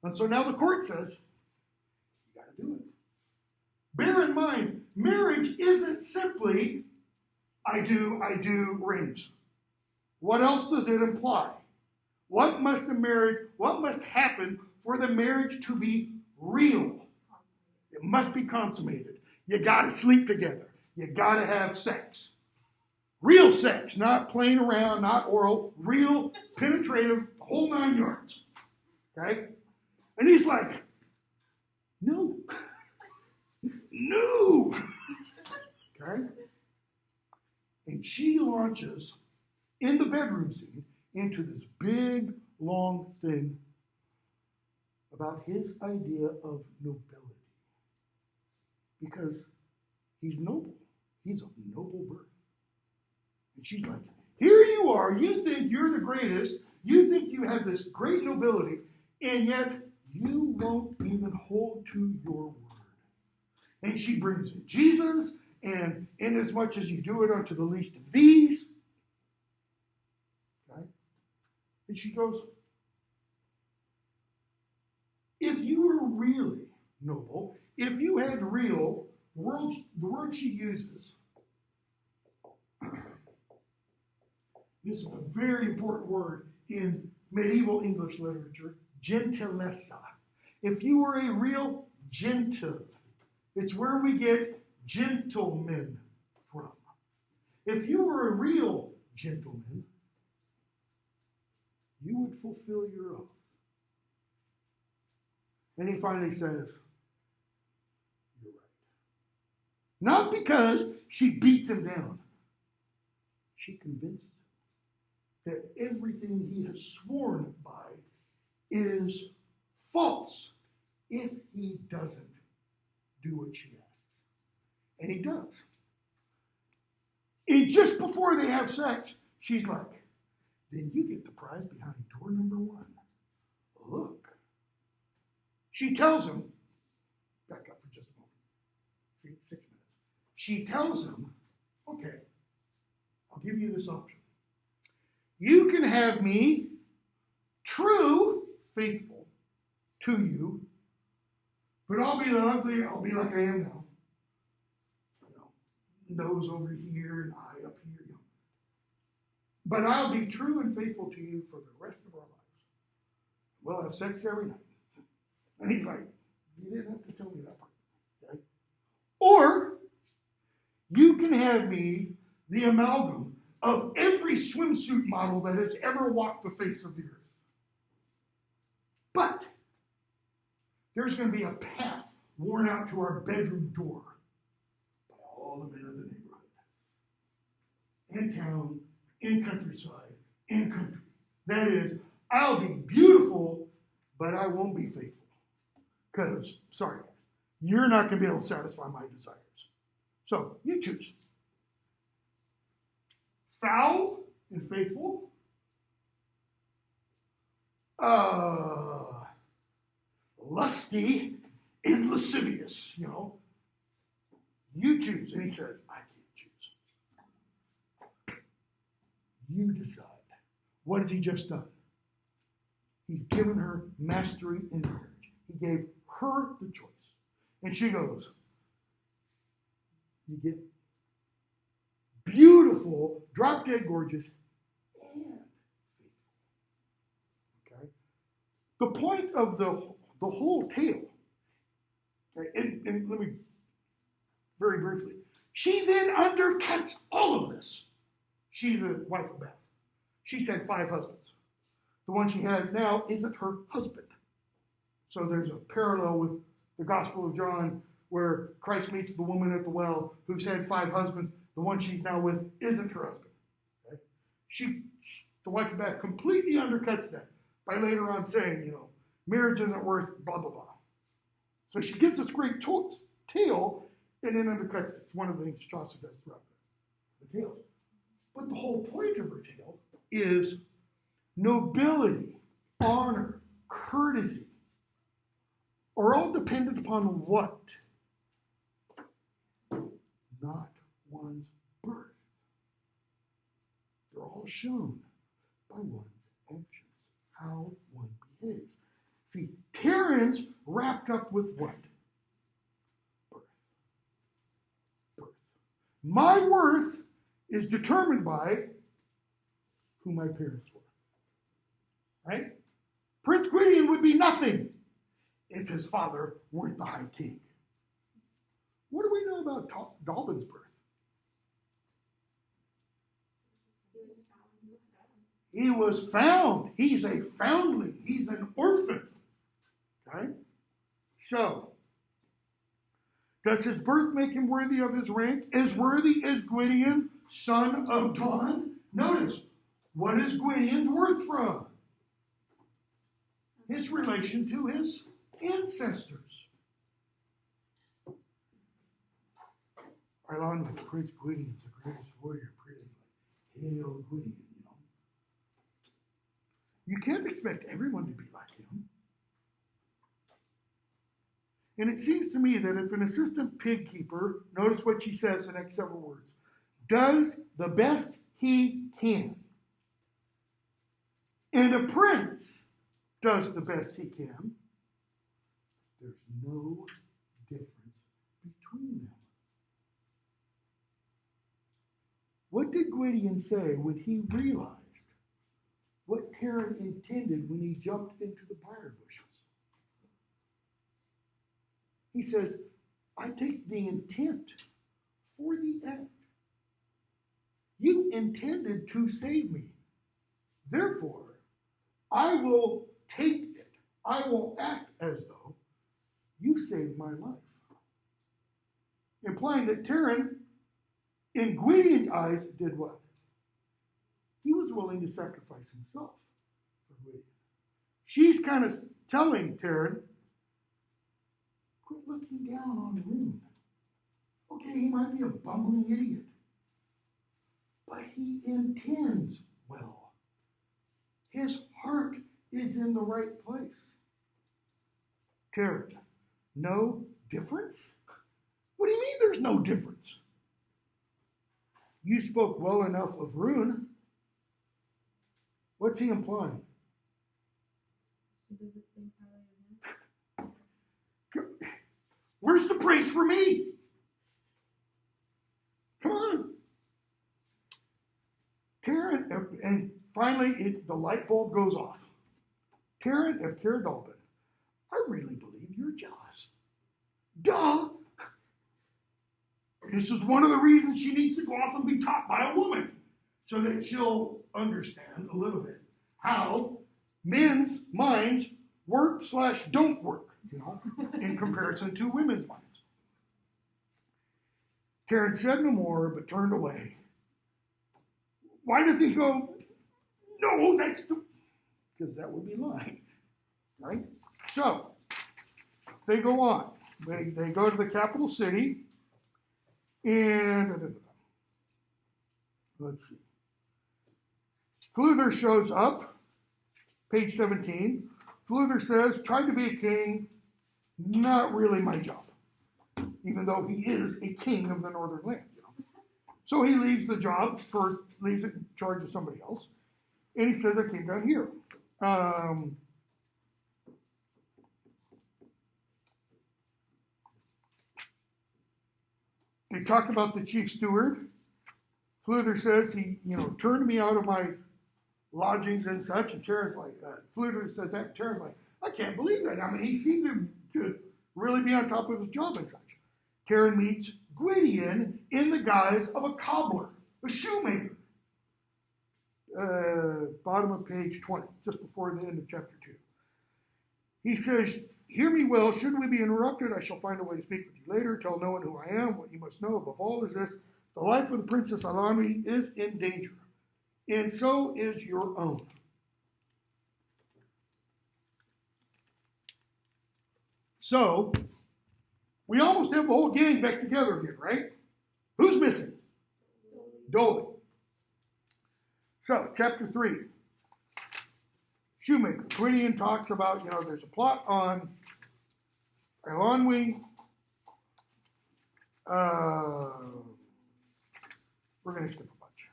And so now the court says, you got to do it. Bear in mind, marriage isn't simply I do rings. What else does it imply? What must happen for the marriage to be real? It must be consummated. You got to sleep together. You got to have sex. Real sex, not playing around, not oral, real, penetrative, the whole 9 yards. Okay? And he's like, no. No. Okay? And she launches in the bedroom scene into this big, long thing about his idea of nobility. Because he's noble. He's of noble birth. And she's like, here you are. You think you're the greatest. You think you have this great nobility. And yet, you won't even hold to your word. And she brings in Jesus. And inasmuch as you do it unto the least of these. Okay? And she goes, if you were really noble, if you had real, the word she uses, this is a very important word in medieval English literature, gentilessa. If you were a real gentle, it's where we get gentleman from. If you were a real gentleman, you would fulfill your oath. And he finally says, you're right. Not because she beats him down. She convinces him that everything he has sworn by is false if he doesn't do what she asks. And he does. And just before they have sex, she's like, then you get the prize behind door number 1. Look. She tells him, back up for just a moment, 6 minutes. She tells him, okay, I'll give you this option. You can have me true, faithful to you, but I'll be ugly, I'll be like I am now. Nose over here and eye up here. But I'll be true and faithful to you for the rest of our lives. We'll have sex every night. And he's like, you didn't have to tell me that part. Okay? Or you can have me the amalgam of every swimsuit model that has ever walked the face of the earth. But there's going to be a path worn out to our bedroom door by all the men of the neighborhood. In town, in countryside, in country. That is, I'll be beautiful, but I won't be faithful. Because, sorry, you're not going to be able to satisfy my desires. So, you choose. Foul and faithful. Lusty and lascivious, You choose. And he says, I can't choose. You decide. What has he just done? He's given her mastery in marriage. He gave her the choice. And she goes, you get beautiful, drop dead gorgeous, and faithful. Okay? The point of the whole tale, okay, and let me, very briefly, she then undercuts all of this. She's the wife of Beth. She's had 5 husbands. The one she has now isn't her husband. So there's a parallel with the Gospel of John where Christ meets the woman at the well who's had 5 husbands. The one she's now with isn't her husband. Okay? The wife of Beth completely undercuts that by later on saying, marriage isn't worth blah, blah, blah. So she gives this great tale and then undercuts it. It's one of the things Chaucer does throughout the tales. But the whole point of her tale is nobility, honor, courtesy are all dependent upon what? Not one's birth. They're all shown by one's actions, how one behaves. See, Terran's wrapped up with what? Birth. Birth. My worth is determined by who my parents were. Right? Prince Gwydion would be nothing if his father weren't the High King. What do we know about Dalbin's birth? He was found. He's a foundling. He's an orphan. Okay? So, does his birth make him worthy of his rank? As worthy as Gwydion, son of Dawn? Notice, what is Gwydion's worth from? His relation to his ancestors. Ilan, Prince Gwydion is the greatest warrior. Hail Gwydion, you know. You can't expect everyone to be like him. And it seems to me that if an assistant pig keeper, notice what she says the next several words, does the best he can, and a prince does the best he can, there's no difference between them. What did Gwydion say when he realized what Terran intended when he jumped into the briar bushes? He says, I take the intent for the act. You intended to save me. Therefore, I will take it. I will act as though you saved my life. Implying that Terran, in Gwydion's eyes, did what? He was willing to sacrifice himself for Gwydion. She's kind of telling Terran, quit looking down on Rune. Okay, he might be a bumbling idiot, but he intends well. His heart is in the right place. Terran, no difference? What do you mean there's no difference? You spoke well enough of Rune. What's he implying? Where's the praise for me? Come on. Terran, and finally the light bulb goes off. Terran of Caer Dallben, I really believe you're jealous. Duh! This is one of the reasons she needs to go off and be taught by a woman, so that she'll understand a little bit how men's minds work/don't work, you know, in comparison to women's minds. Terran said no more, but turned away. Why did he go, no, that's the, because that would be lying, right? So, they go on. They go to the capital city, and let's see. Fluther shows up, page 17. Fluther says, tried to be a king, not really my job, even though he is a king of the northern land. You know? So he leaves the job, leaves it in charge of somebody else, and he says, I came down here. They talk about the chief steward. Fluther says he, turned me out of my lodgings and such. And Terran's like, Fluther says that. Terran's like, I can't believe that. I mean, he seemed to really be on top of his job and such. Terran meets Gwydion in the guise of a cobbler, a shoemaker. Bottom of page 20, just before the end of chapter 2. He says, hear me well, should we be interrupted, I shall find a way to speak with you later. Tell no one who I am. What you must know above all is this: the life of the Princess Alani is in danger, and so is your own. So, we almost have the whole gang back together again, right? Who's missing? Dolly. So, chapter 3. Shoemaker. Gwydion talks about, there's a plot on Eilonwy. We're going to skip a bunch.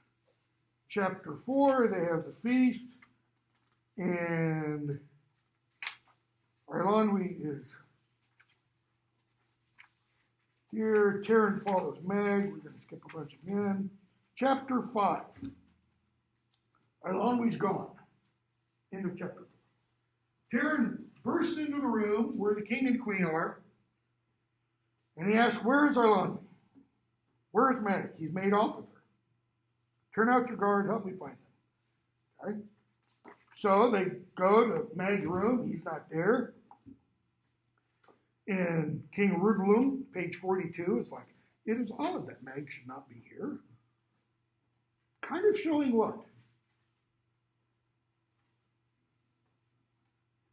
Chapter 4, they have the feast. And Arlanwi is here. Taryn follows Meg. We're going to skip a bunch again. Chapter 5. Arlanwi's gone. End of chapter 4. Taryn bursts into the room where the king and queen are, and he asks, "Where is Arlanwi? Where is Meg? He's made off with her. Turn out your guard, help me find him." Okay? So they go to Meg's room. He's not there. And King Rudalum, page 42, is like, "It is odd that Meg should not be here." Kind of showing what?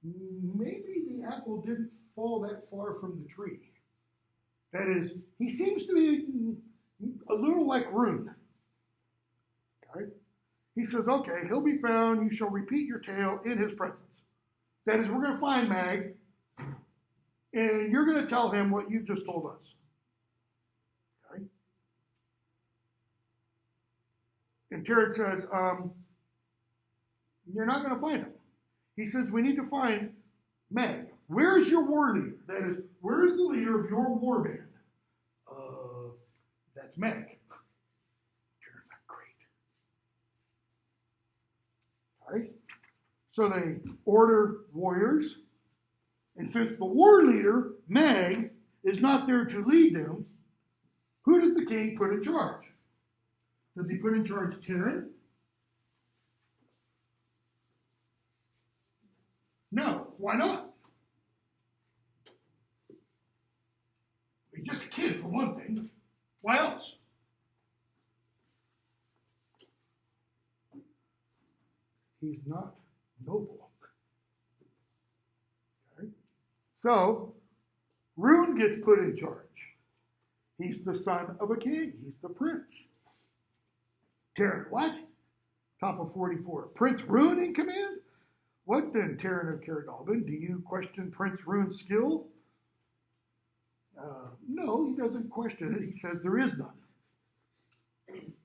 Maybe the apple didn't fall that far from the tree. That is, he seems to be a little like Rune. Okay? He says, "Okay, he'll be found. You shall repeat your tale in his presence." That is, we're going to find Mag, and you're going to tell him what you just told us. Okay? And Taryn says, "You're not going to find him." He says, "We need to find Meg. Where is your war leader? That is, where is the leader of your war band?" That's Meg. Taryn's like, "Great." All right. So they order warriors. And since the war leader, Meg, is not there to lead them, who does the king put in charge? Does he put in charge Taryn? No. Why not? He's just a kid, for one thing. Why else? He's not noble. Okay. So, Rune gets put in charge. He's the son of a king. He's the prince. Taryn, what? Top of 44. Prince Rune in command? What then, Taryn of Caradalbin? Do you question Prince Rune's skill? No, he doesn't question it. He says there is none.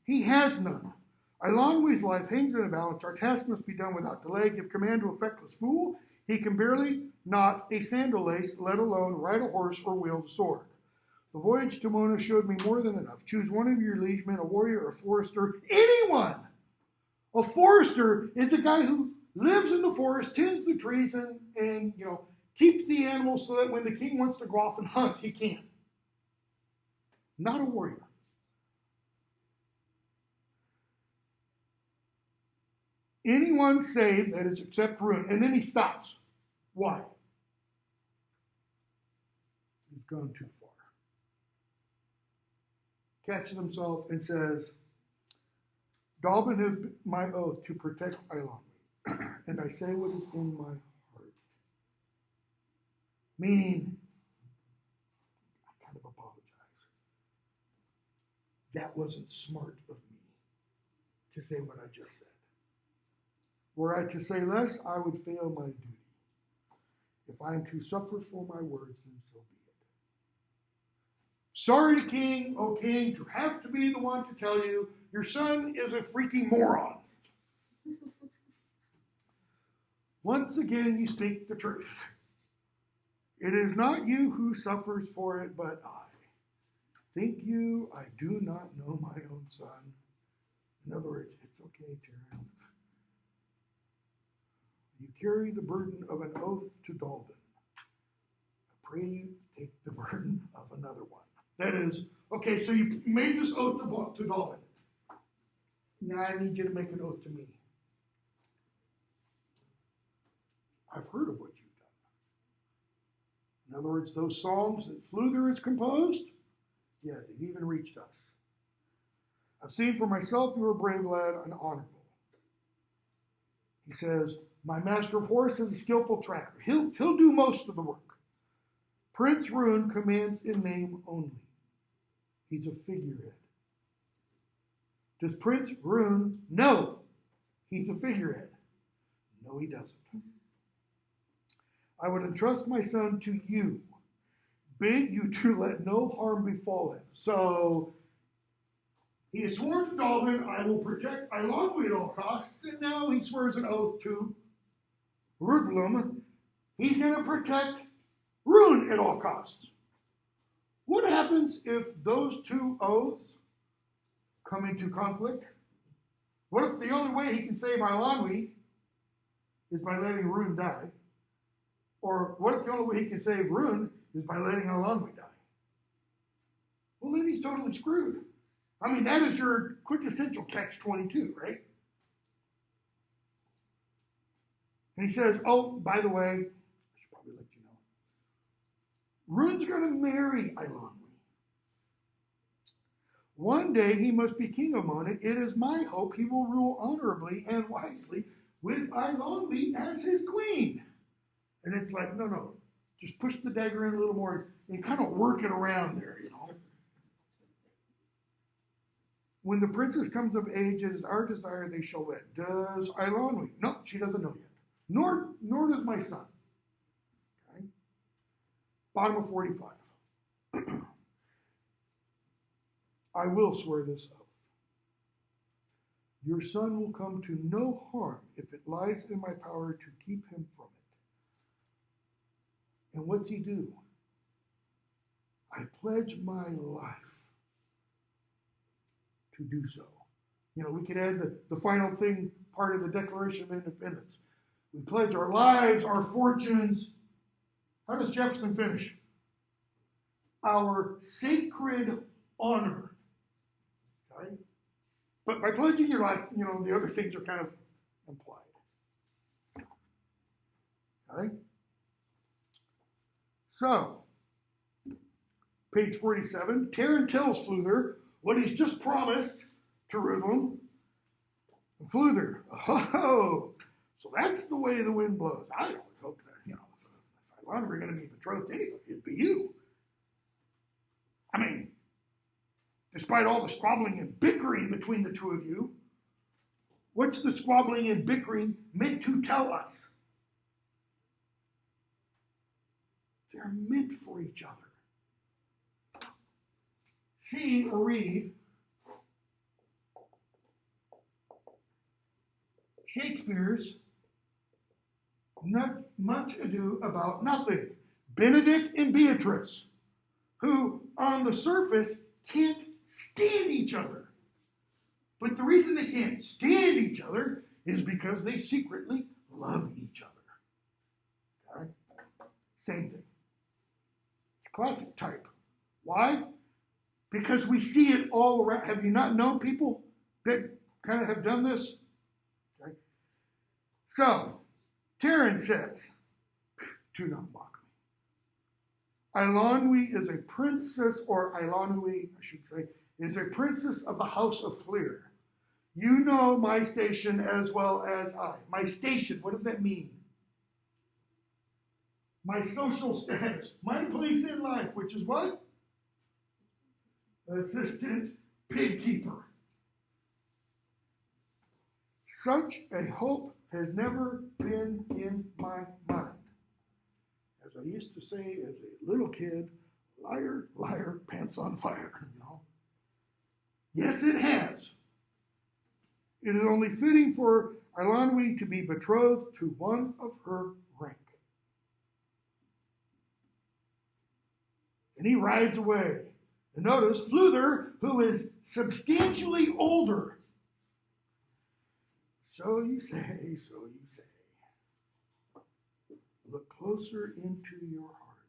He has none. Arlanwi's life hangs in a balance. Our task must be done without delay. Give command to a feckless fool. He can barely knot a sandal lace, let alone ride a horse or wield a sword. The voyage to Mona showed me more than enough. Choose one of your liegemen, a warrior, a forester, anyone. A forester is a guy who lives in the forest, tends the trees, and keeps the animals so that when the king wants to go off and hunt, he can. Not a warrior. Anyone save, that is, except Rune. And then he stops. Why? He's gone too far. Catches himself and says, "Dalbin has my oath to protect Arlanwi, and I say what is in my heart." Meaning, I kind of apologize. That wasn't smart of me to say what I just said. Were I to say less, I would fail my duty. If I am to suffer for my words, then so be it. Sorry, King, O King, to have to be the one to tell you your son is a freaking moron. Once again, you speak the truth. It is not you who suffers for it, but I. Think you I do not know my own son? In other words, it's okay, Taryn. You carry the burden of an oath to Dalbin. I pray you take the burden of another one. That is, okay, so you made this oath to Dalbin. Now I need you to make an oath to me. I've heard of what you've done. In other words, those songs that Fluther has composed, yeah, they've even reached us. I've seen for myself you are a brave lad and honorable. He says, my master of horse is a skillful tracker. He'll do most of the work. Prince Rune commands in name only. He's a figurehead. Does Prince Rune know he's a figurehead? No, he doesn't. I would entrust my son to you. Bid you to let no harm befall him. So he has sworn to Dalbin, I will protect Arlanwi at all costs, and now he swears an oath to Rudlum, he's going to protect Rune at all costs. What happens if those two oaths come into conflict? What if the only way he can save Eilonwy is by letting Rune die? Or what if the only way he can save Rune is by letting Eilonwy die? Well, then he's totally screwed. I mean, that is your quintessential catch-22, right? And he says, oh, by the way, I should probably let you know, Rune's going to marry Eilonwy. One day he must be king of Mona. It is my hope he will rule honorably and wisely with Eilonwy as his queen. And it's like, no, just push the dagger in a little more and kind of work it around there, you know. When the princess comes of age, it is our desire they shall wed. Does Eilonwy? No, she doesn't know yet. Nor does my son. Okay? Bottom of 45. I will swear this oath. Your son will come to no harm if it lies in my power to keep him from it. And what's he do? I pledge my life to do so. You know, we could add the final thing, part of the Declaration of Independence. We pledge our lives, our fortunes. How does Jefferson finish? Our sacred honor. Okay? But by pledging your life, you know, the other things are kind of implied. Okay? So, page 47, Taryn tells Fluther what he's just promised to Rudlum. And Fluther, oh, so that's the way the wind blows. I always hoped that, you know, if I were going to be betrothed to anybody, it'd be you. I mean, despite all the squabbling and bickering between the two of you, what's the squabbling and bickering meant to tell us? They're meant for each other. See or read Shakespeare's Not Much Ado About Nothing. Benedict and Beatrice, who on the surface can't stand each other. But the reason they can't stand each other is because they secretly love each other. Okay? Same thing. Classic type. Why? Because we see it all around. Have you not known people that kind of have done this? Okay. So, Taryn says, do not mock me. Eilonwy is a princess, or Eilonwy, I should say, is a princess of the House of Clear. You know my station as well as I. My station, what does that mean? My social status, my place in life, which is what? Assistant pig keeper. Such a hope has never been in my mind. As I used to say as a little kid, liar, liar, pants on fire. You know? Yes, it has. It is only fitting for Eilonwy to be betrothed to one of her rank. And he rides away. And notice, Fluther, who is substantially older. So you say, so you say. Look closer into your heart.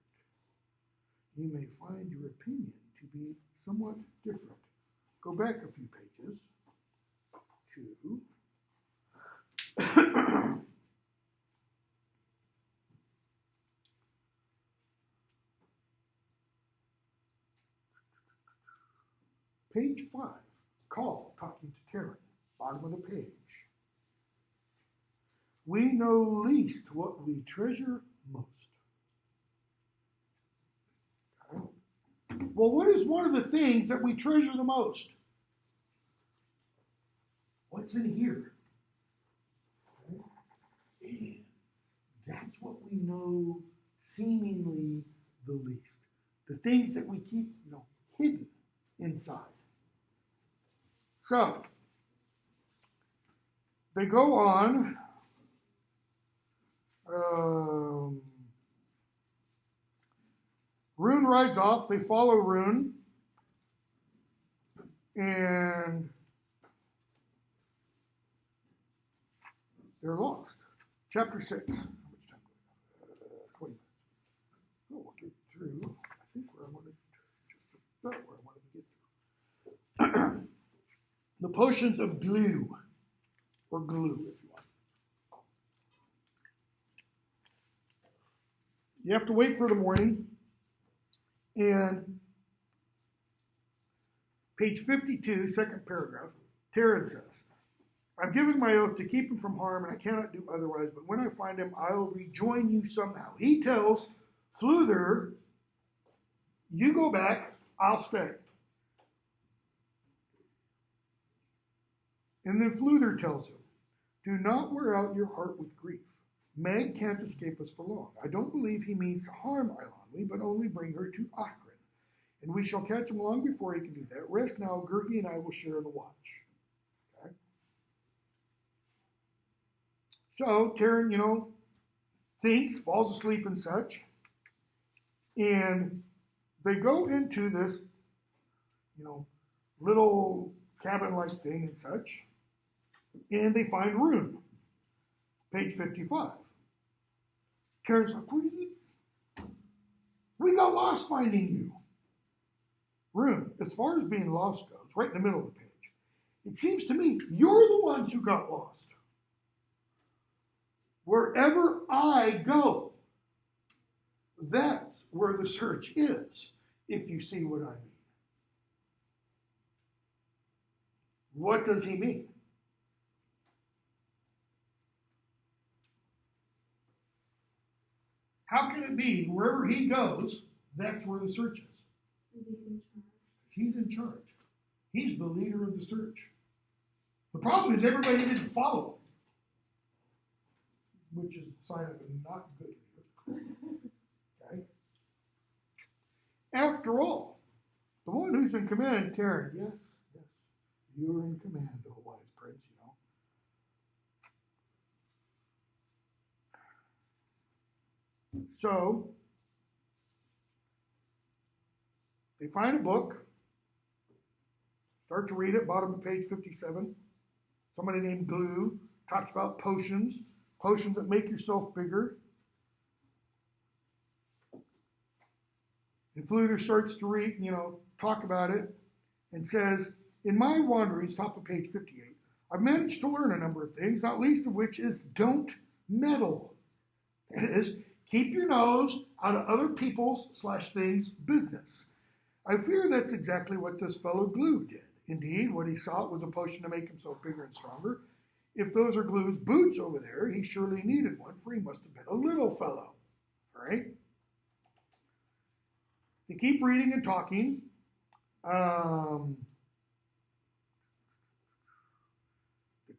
You may find your opinion to be somewhat different. Go back a few pages to page 5, Call, talking to Taryn, bottom of the page. We know least what we treasure most. Okay. Well, what is one of the things that we treasure the most? What's in here? Okay. And that's what we know seemingly the least. The things that we keep, hidden inside. So, they go on. rides off. They follow Rune. And they're lost. Chapter 6. How much time? 20 minutes. Oh, we'll get through. I think where I wanted, just about where I wanted to get through. The potions of glue, or glue, if you want. You have to wait for the morning, and page 52, second paragraph, Terran says, I've given my oath to keep him from harm, and I cannot do otherwise, but when I find him, I'll rejoin you somehow. He tells Fluther, you go back, I'll stay. And then Fluther tells him, do not wear out your heart with grief. Meg can't escape us for long. I don't believe he means to harm Eilonwy, but only bring her to Akron. And we shall catch him long before he can do that. Rest now, Gurgi and I will share the watch. Okay? So Terran, thinks, falls asleep and such. And they go into this, little cabin-like thing and such. And they find Rune. Page 55. Terran's like, what are you? We got lost finding you. Rune, as far as being lost goes, right in the middle of the page, it seems to me you're the ones who got lost. Wherever I go, that's where the search is, if you see what I mean. What does he mean? How can it be wherever he goes, that's where the search is? He's in charge. He's the leader of the search. The problem is everybody didn't follow him, which is a sign of a not good leader. Okay? After all, the one who's in command, Terran, yes, you're in command, oh wise prince, So, they find a book, start to read it, bottom of page 57. Somebody named Glue talks about potions that make yourself bigger. And Fluther starts to read, talk about it, and says, in my wanderings, top of page 58, I've managed to learn a number of things, not least of which is don't meddle. That is, keep your nose out of other people's /things business. I fear that's exactly what this fellow Glue did. Indeed, what he sought was a potion to make himself bigger and stronger. If those are Glue's boots over there, he surely needed one, for he must have been a little fellow. All right? They keep reading and talking. They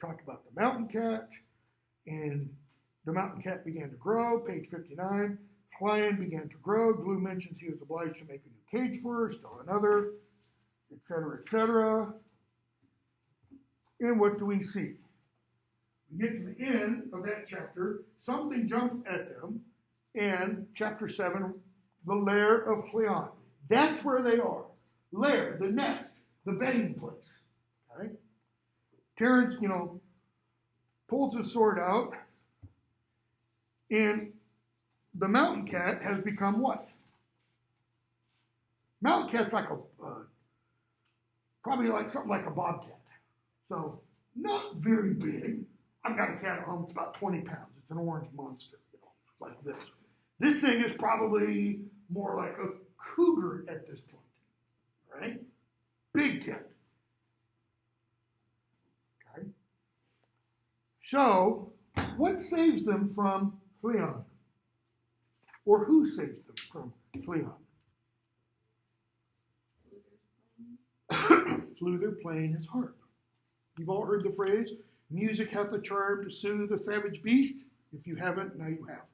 talk about the mountain cat, and the mountain cat began to grow, page 59. Lion began to grow. Glue mentions he was obliged to make a new cage for her, still another, etc., etc. And what do we see? We get to the end of that chapter. Something jumped at them, and chapter 7, the lair of Cleon. That's where they are. Lair, the nest, the bedding place. Okay? Terrence, pulls his sword out, and the mountain cat has become what? Mountain cat's like probably like something like a bobcat. So not very big. I've got a cat at home, it's about 20 pounds. It's an orange monster, like this. This thing is probably more like a cougar at this point, right? Big cat. Okay. So, what saves them from Cleon? Or who saves them from Cleon? Fluther playing his harp. You've all heard the phrase, music hath a charm to soothe a savage beast. If you haven't, now you have.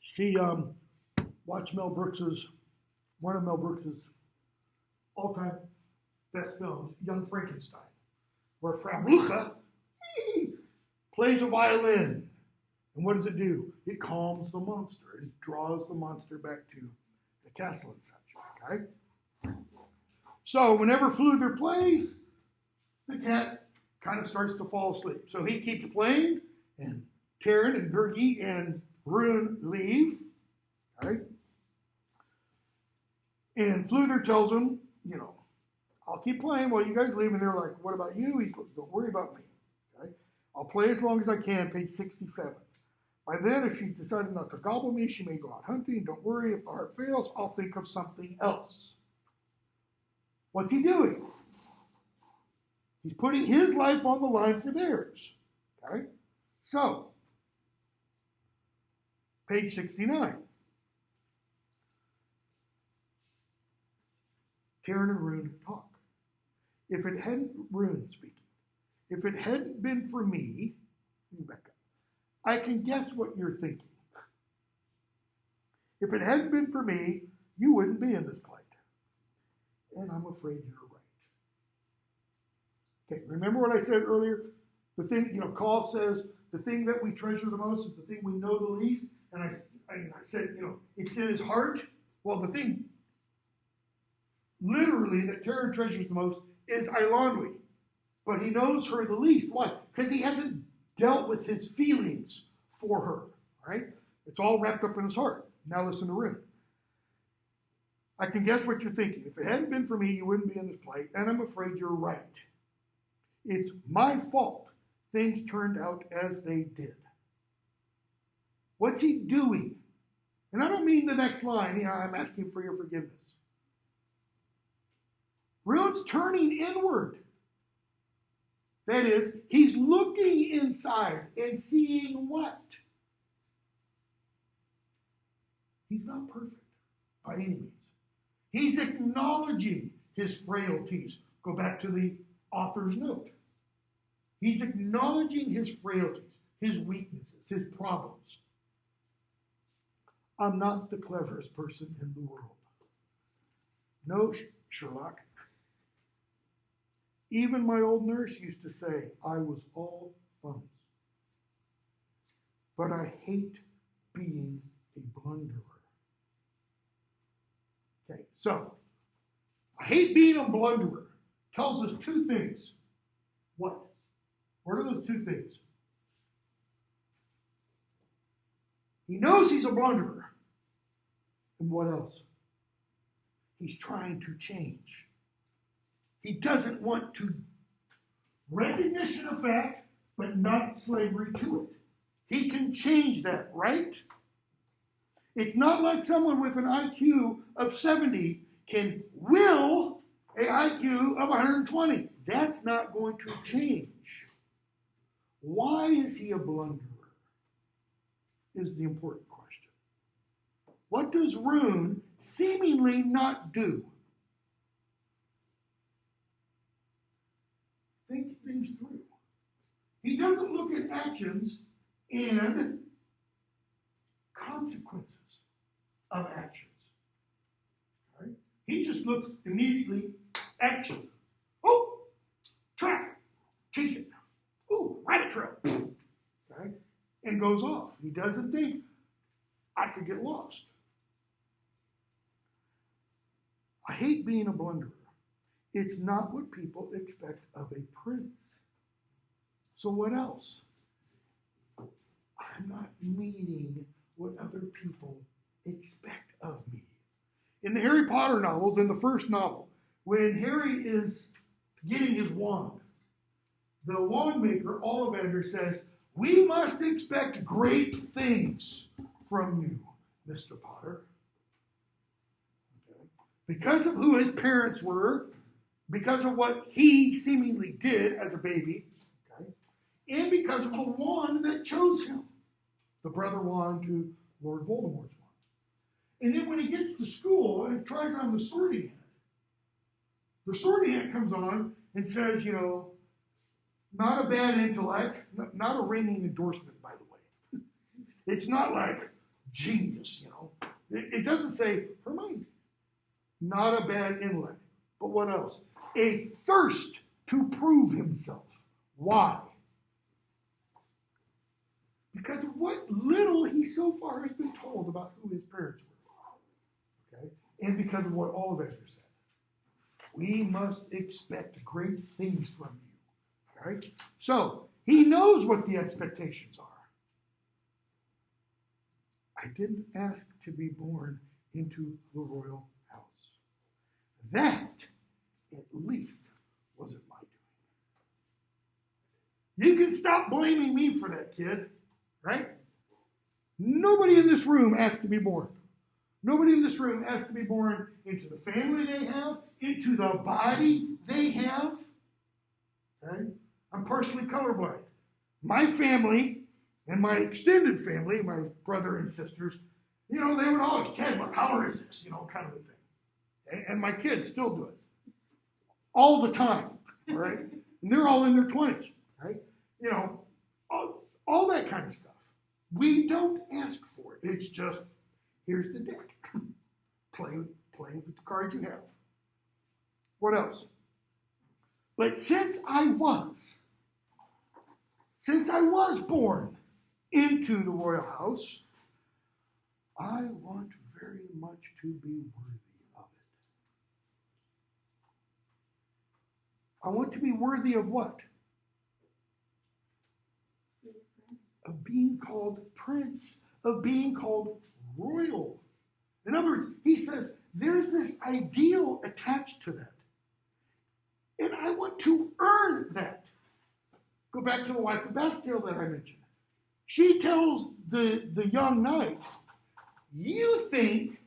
See, watch one of Mel Brooks's all-time best films, Young Frankenstein, where Frau Blucher plays a violin And what does it do? It calms the monster and draws the monster back to the castle and such. Okay? So whenever Fluther plays, the cat kind of starts to fall asleep. So he keeps playing, and Taryn and Gurgi and Rune leave. Okay? And Fluther tells him, I'll keep playing while you guys leave. And they're like, what about you? He's like, don't worry about me. Okay? I'll play as long as I can, page 67. By then, if she's decided not to gobble me, she may go out hunting. Don't worry, if the heart fails, I'll think of something else. What's he doing? He's putting his life on the line for theirs. Okay? So, page 69. Taryn and Rune talk. Rune speaking, if it hadn't been for me, let me back up. I can guess what you're thinking. If it hadn't been for me, you wouldn't be in this plight. And I'm afraid you're right. Okay, remember what I said earlier? The thing, Carl says, the thing that we treasure the most is the thing we know the least. And I said, it's in his heart. Well, the thing, literally, that Taryn treasures the most is Eilonwy. But he knows her the least. Why? Because he hasn't dealt with his feelings for her, right? It's all wrapped up in his heart. Now listen to Rune. I can guess what you're thinking. If it hadn't been for me, you wouldn't be in this plight, and I'm afraid you're right. It's my fault things turned out as they did. What's he doing? And I don't mean the next line, I'm asking for your forgiveness. Rune's turning inward. That is, he's looking inside and seeing what? He's not perfect by any means. He's acknowledging his frailties. Go back to the author's note. He's acknowledging his frailties, his weaknesses, his problems. I'm not the cleverest person in the world. No, Sherlock. Even my old nurse used to say I was all thumbs. But I hate being a blunderer. Okay, so I hate being a blunderer tells us two things. What? What are those two things? He knows he's a blunderer. And what else? He's trying to change. He doesn't want to recognition of fact, but not slavery to it. He can change that, right? It's not like someone with an IQ of 70 can will an IQ of 120. That's not going to change. Why is he a blunderer? Is the important question. What does Rune seemingly not do? Think things through. He doesn't look at actions and consequences of actions. Right? He just looks immediately, action. Oh, track, chase it. Ooh, rabbit trail. Okay? And goes off. He doesn't think, I could get lost. I hate being a blunderer. It's not what people expect of a prince. So what else? I'm not meeting what other people expect of me. In the Harry Potter novels, in the first novel, when Harry is getting his wand, the wand maker, Ollivander, says, we must expect great things from you, Mr. Potter. Okay. Because of who his parents were, because of what he seemingly did as a baby, okay, and because of the wand that chose him, the brother wand to Lord Voldemort's wand. And then when he gets to school and tries on the sorting hat, the sorting hat comes on and says, not a bad intellect, not a ringing endorsement, by the way. It's not like genius, It doesn't say Hermione. Not a bad intellect. But what else? A thirst to prove himself. Why? because of what little he so far has been told about who his parents were. Okay? And because of what all of Ezra said. We must expect great things from you. All right? So, he knows what the expectations are. I didn't ask to be born into the royal house. That, at least, wasn't my doing. You can stop blaming me for that, kid. Right? Nobody in this room asked to be born. Nobody in this room asked to be born into the family they have, into the body they have. Okay? I'm partially colorblind. My family and my extended family, my brother and sisters, they would always, Ted, what color is this? Kind of a thing. Okay? And my kids still do it. All the time. All right? And they're all in their 20s. Right? All that kind of stuff. We don't ask for it. It's just, here's the deck. Play with the cards you have. What else? But since I was born into the royal house, I want very much to be worthy of it. I want to be worthy of what? Of being called prince, of being called royal. In other words, he says, there's this ideal attached to that. And I want to earn that. Go back to the wife of Bastille that I mentioned. She tells the young knight, you think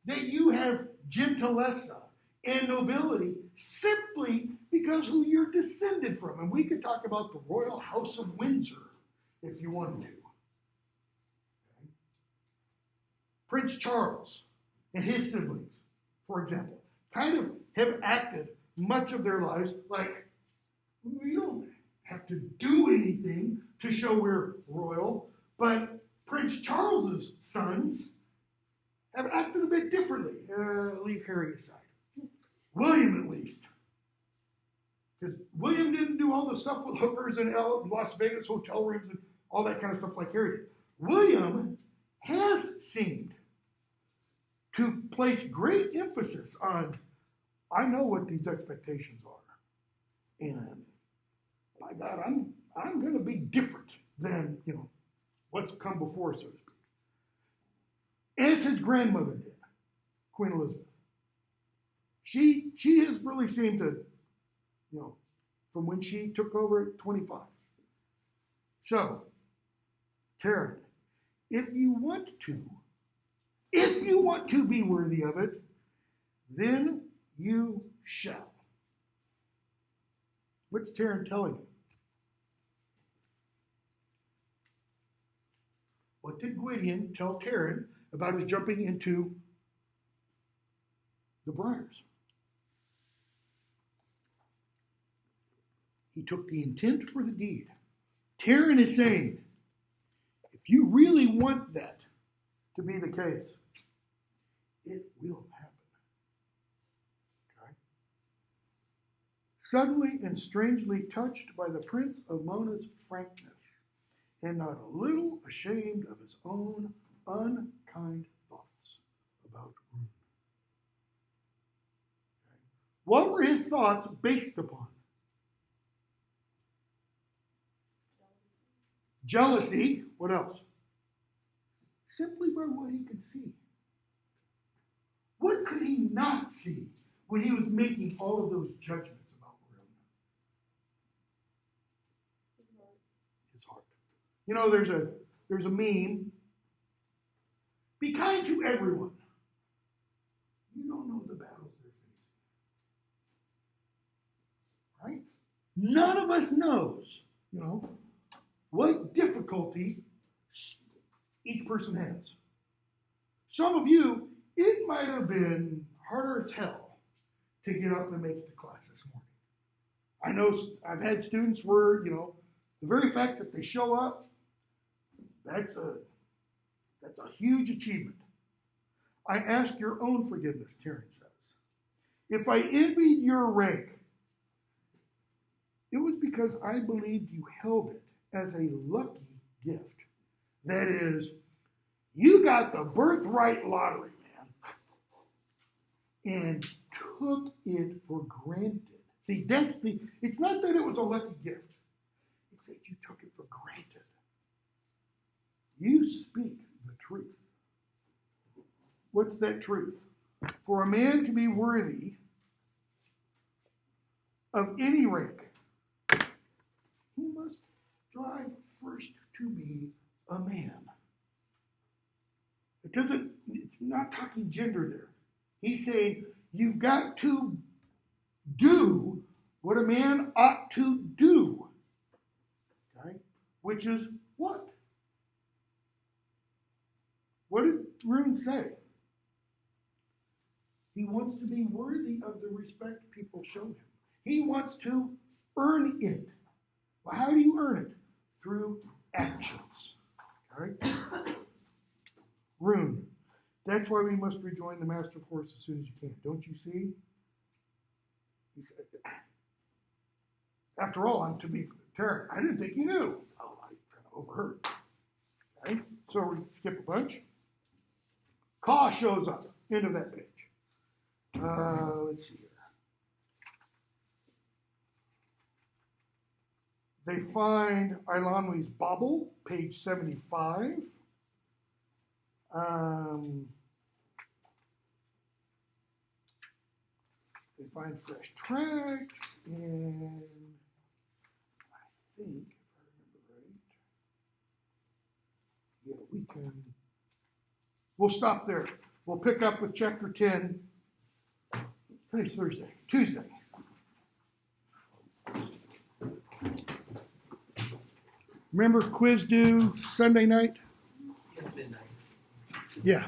that you have gentilessa and nobility simply because who you're descended from. And we could talk about the royal house of Windsor if you wanted to. Okay. Prince Charles and his siblings, for example, kind of have acted much of their lives like, we don't have to do anything to show we're royal, but Prince Charles's sons have acted a bit differently. Leave Harry aside. William, at least. Because William didn't do all the stuff with hookers and Las Vegas hotel rooms and all that kind of stuff like Harry did. William has seemed to place great emphasis on, I know what these expectations are. And by God, I'm going to be different than, what's come before, so to speak. As his grandmother did, Queen Elizabeth. She has really seemed to, from when she took over at 25. So, Taryn, if you want to be worthy of it, then you shall. What's Taryn telling you? What did Gwydion tell Taryn about his jumping into the briars? He took the intent for the deed. Taryn is saying, if you really want that to be the case, it will happen. Okay? Suddenly and strangely touched by the Prince of Mona's frankness, and not a little ashamed of his own unkind thoughts about Rune. Okay? What were his thoughts based upon? Jealousy. What else? Simply by what he could see. What could he not see when he was making all of those judgments about Rune? His heart. There's a meme. Be kind to everyone. You don't know the battles they're facing. Right? None of us knows, what difficulty each person has. Some of you, it might have been harder as hell to get up and make it to class this morning. I know I've had students where, the very fact that they show up, that's a huge achievement. I ask your own forgiveness, Terrence says. If I envied your rank, it was because I believed you held it as a lucky gift That is, you got the birthright lottery, man, and took it for granted. See, it's not that it was a lucky gift. It's that you took it for granted. You speak the truth. What's that truth? For a man to be worthy of any rank, he must strive first to be a man. It's not talking gender there. He's saying you've got to do what a man ought to do. Okay? Which is what? What did Rune say? He wants to be worthy of the respect people show him. He wants to earn it. Well, how do you earn it? Through actions. All right? Rune. That's why we must rejoin the master horse as soon as you can. Don't you see? He said, after all, I'm to be Tarrant. I didn't think you knew. Oh, I kind of overheard. Okay? So we skip a bunch. Ka shows up. End of that page. Let's see here. They find Ailanwi's bauble, page 75. They find fresh tracks, and I think, if I remember right, we'll stop there. We'll pick up with chapter 10. Today's Thursday, Tuesday. Remember quiz due Sunday night? Yeah, midnight. Yeah.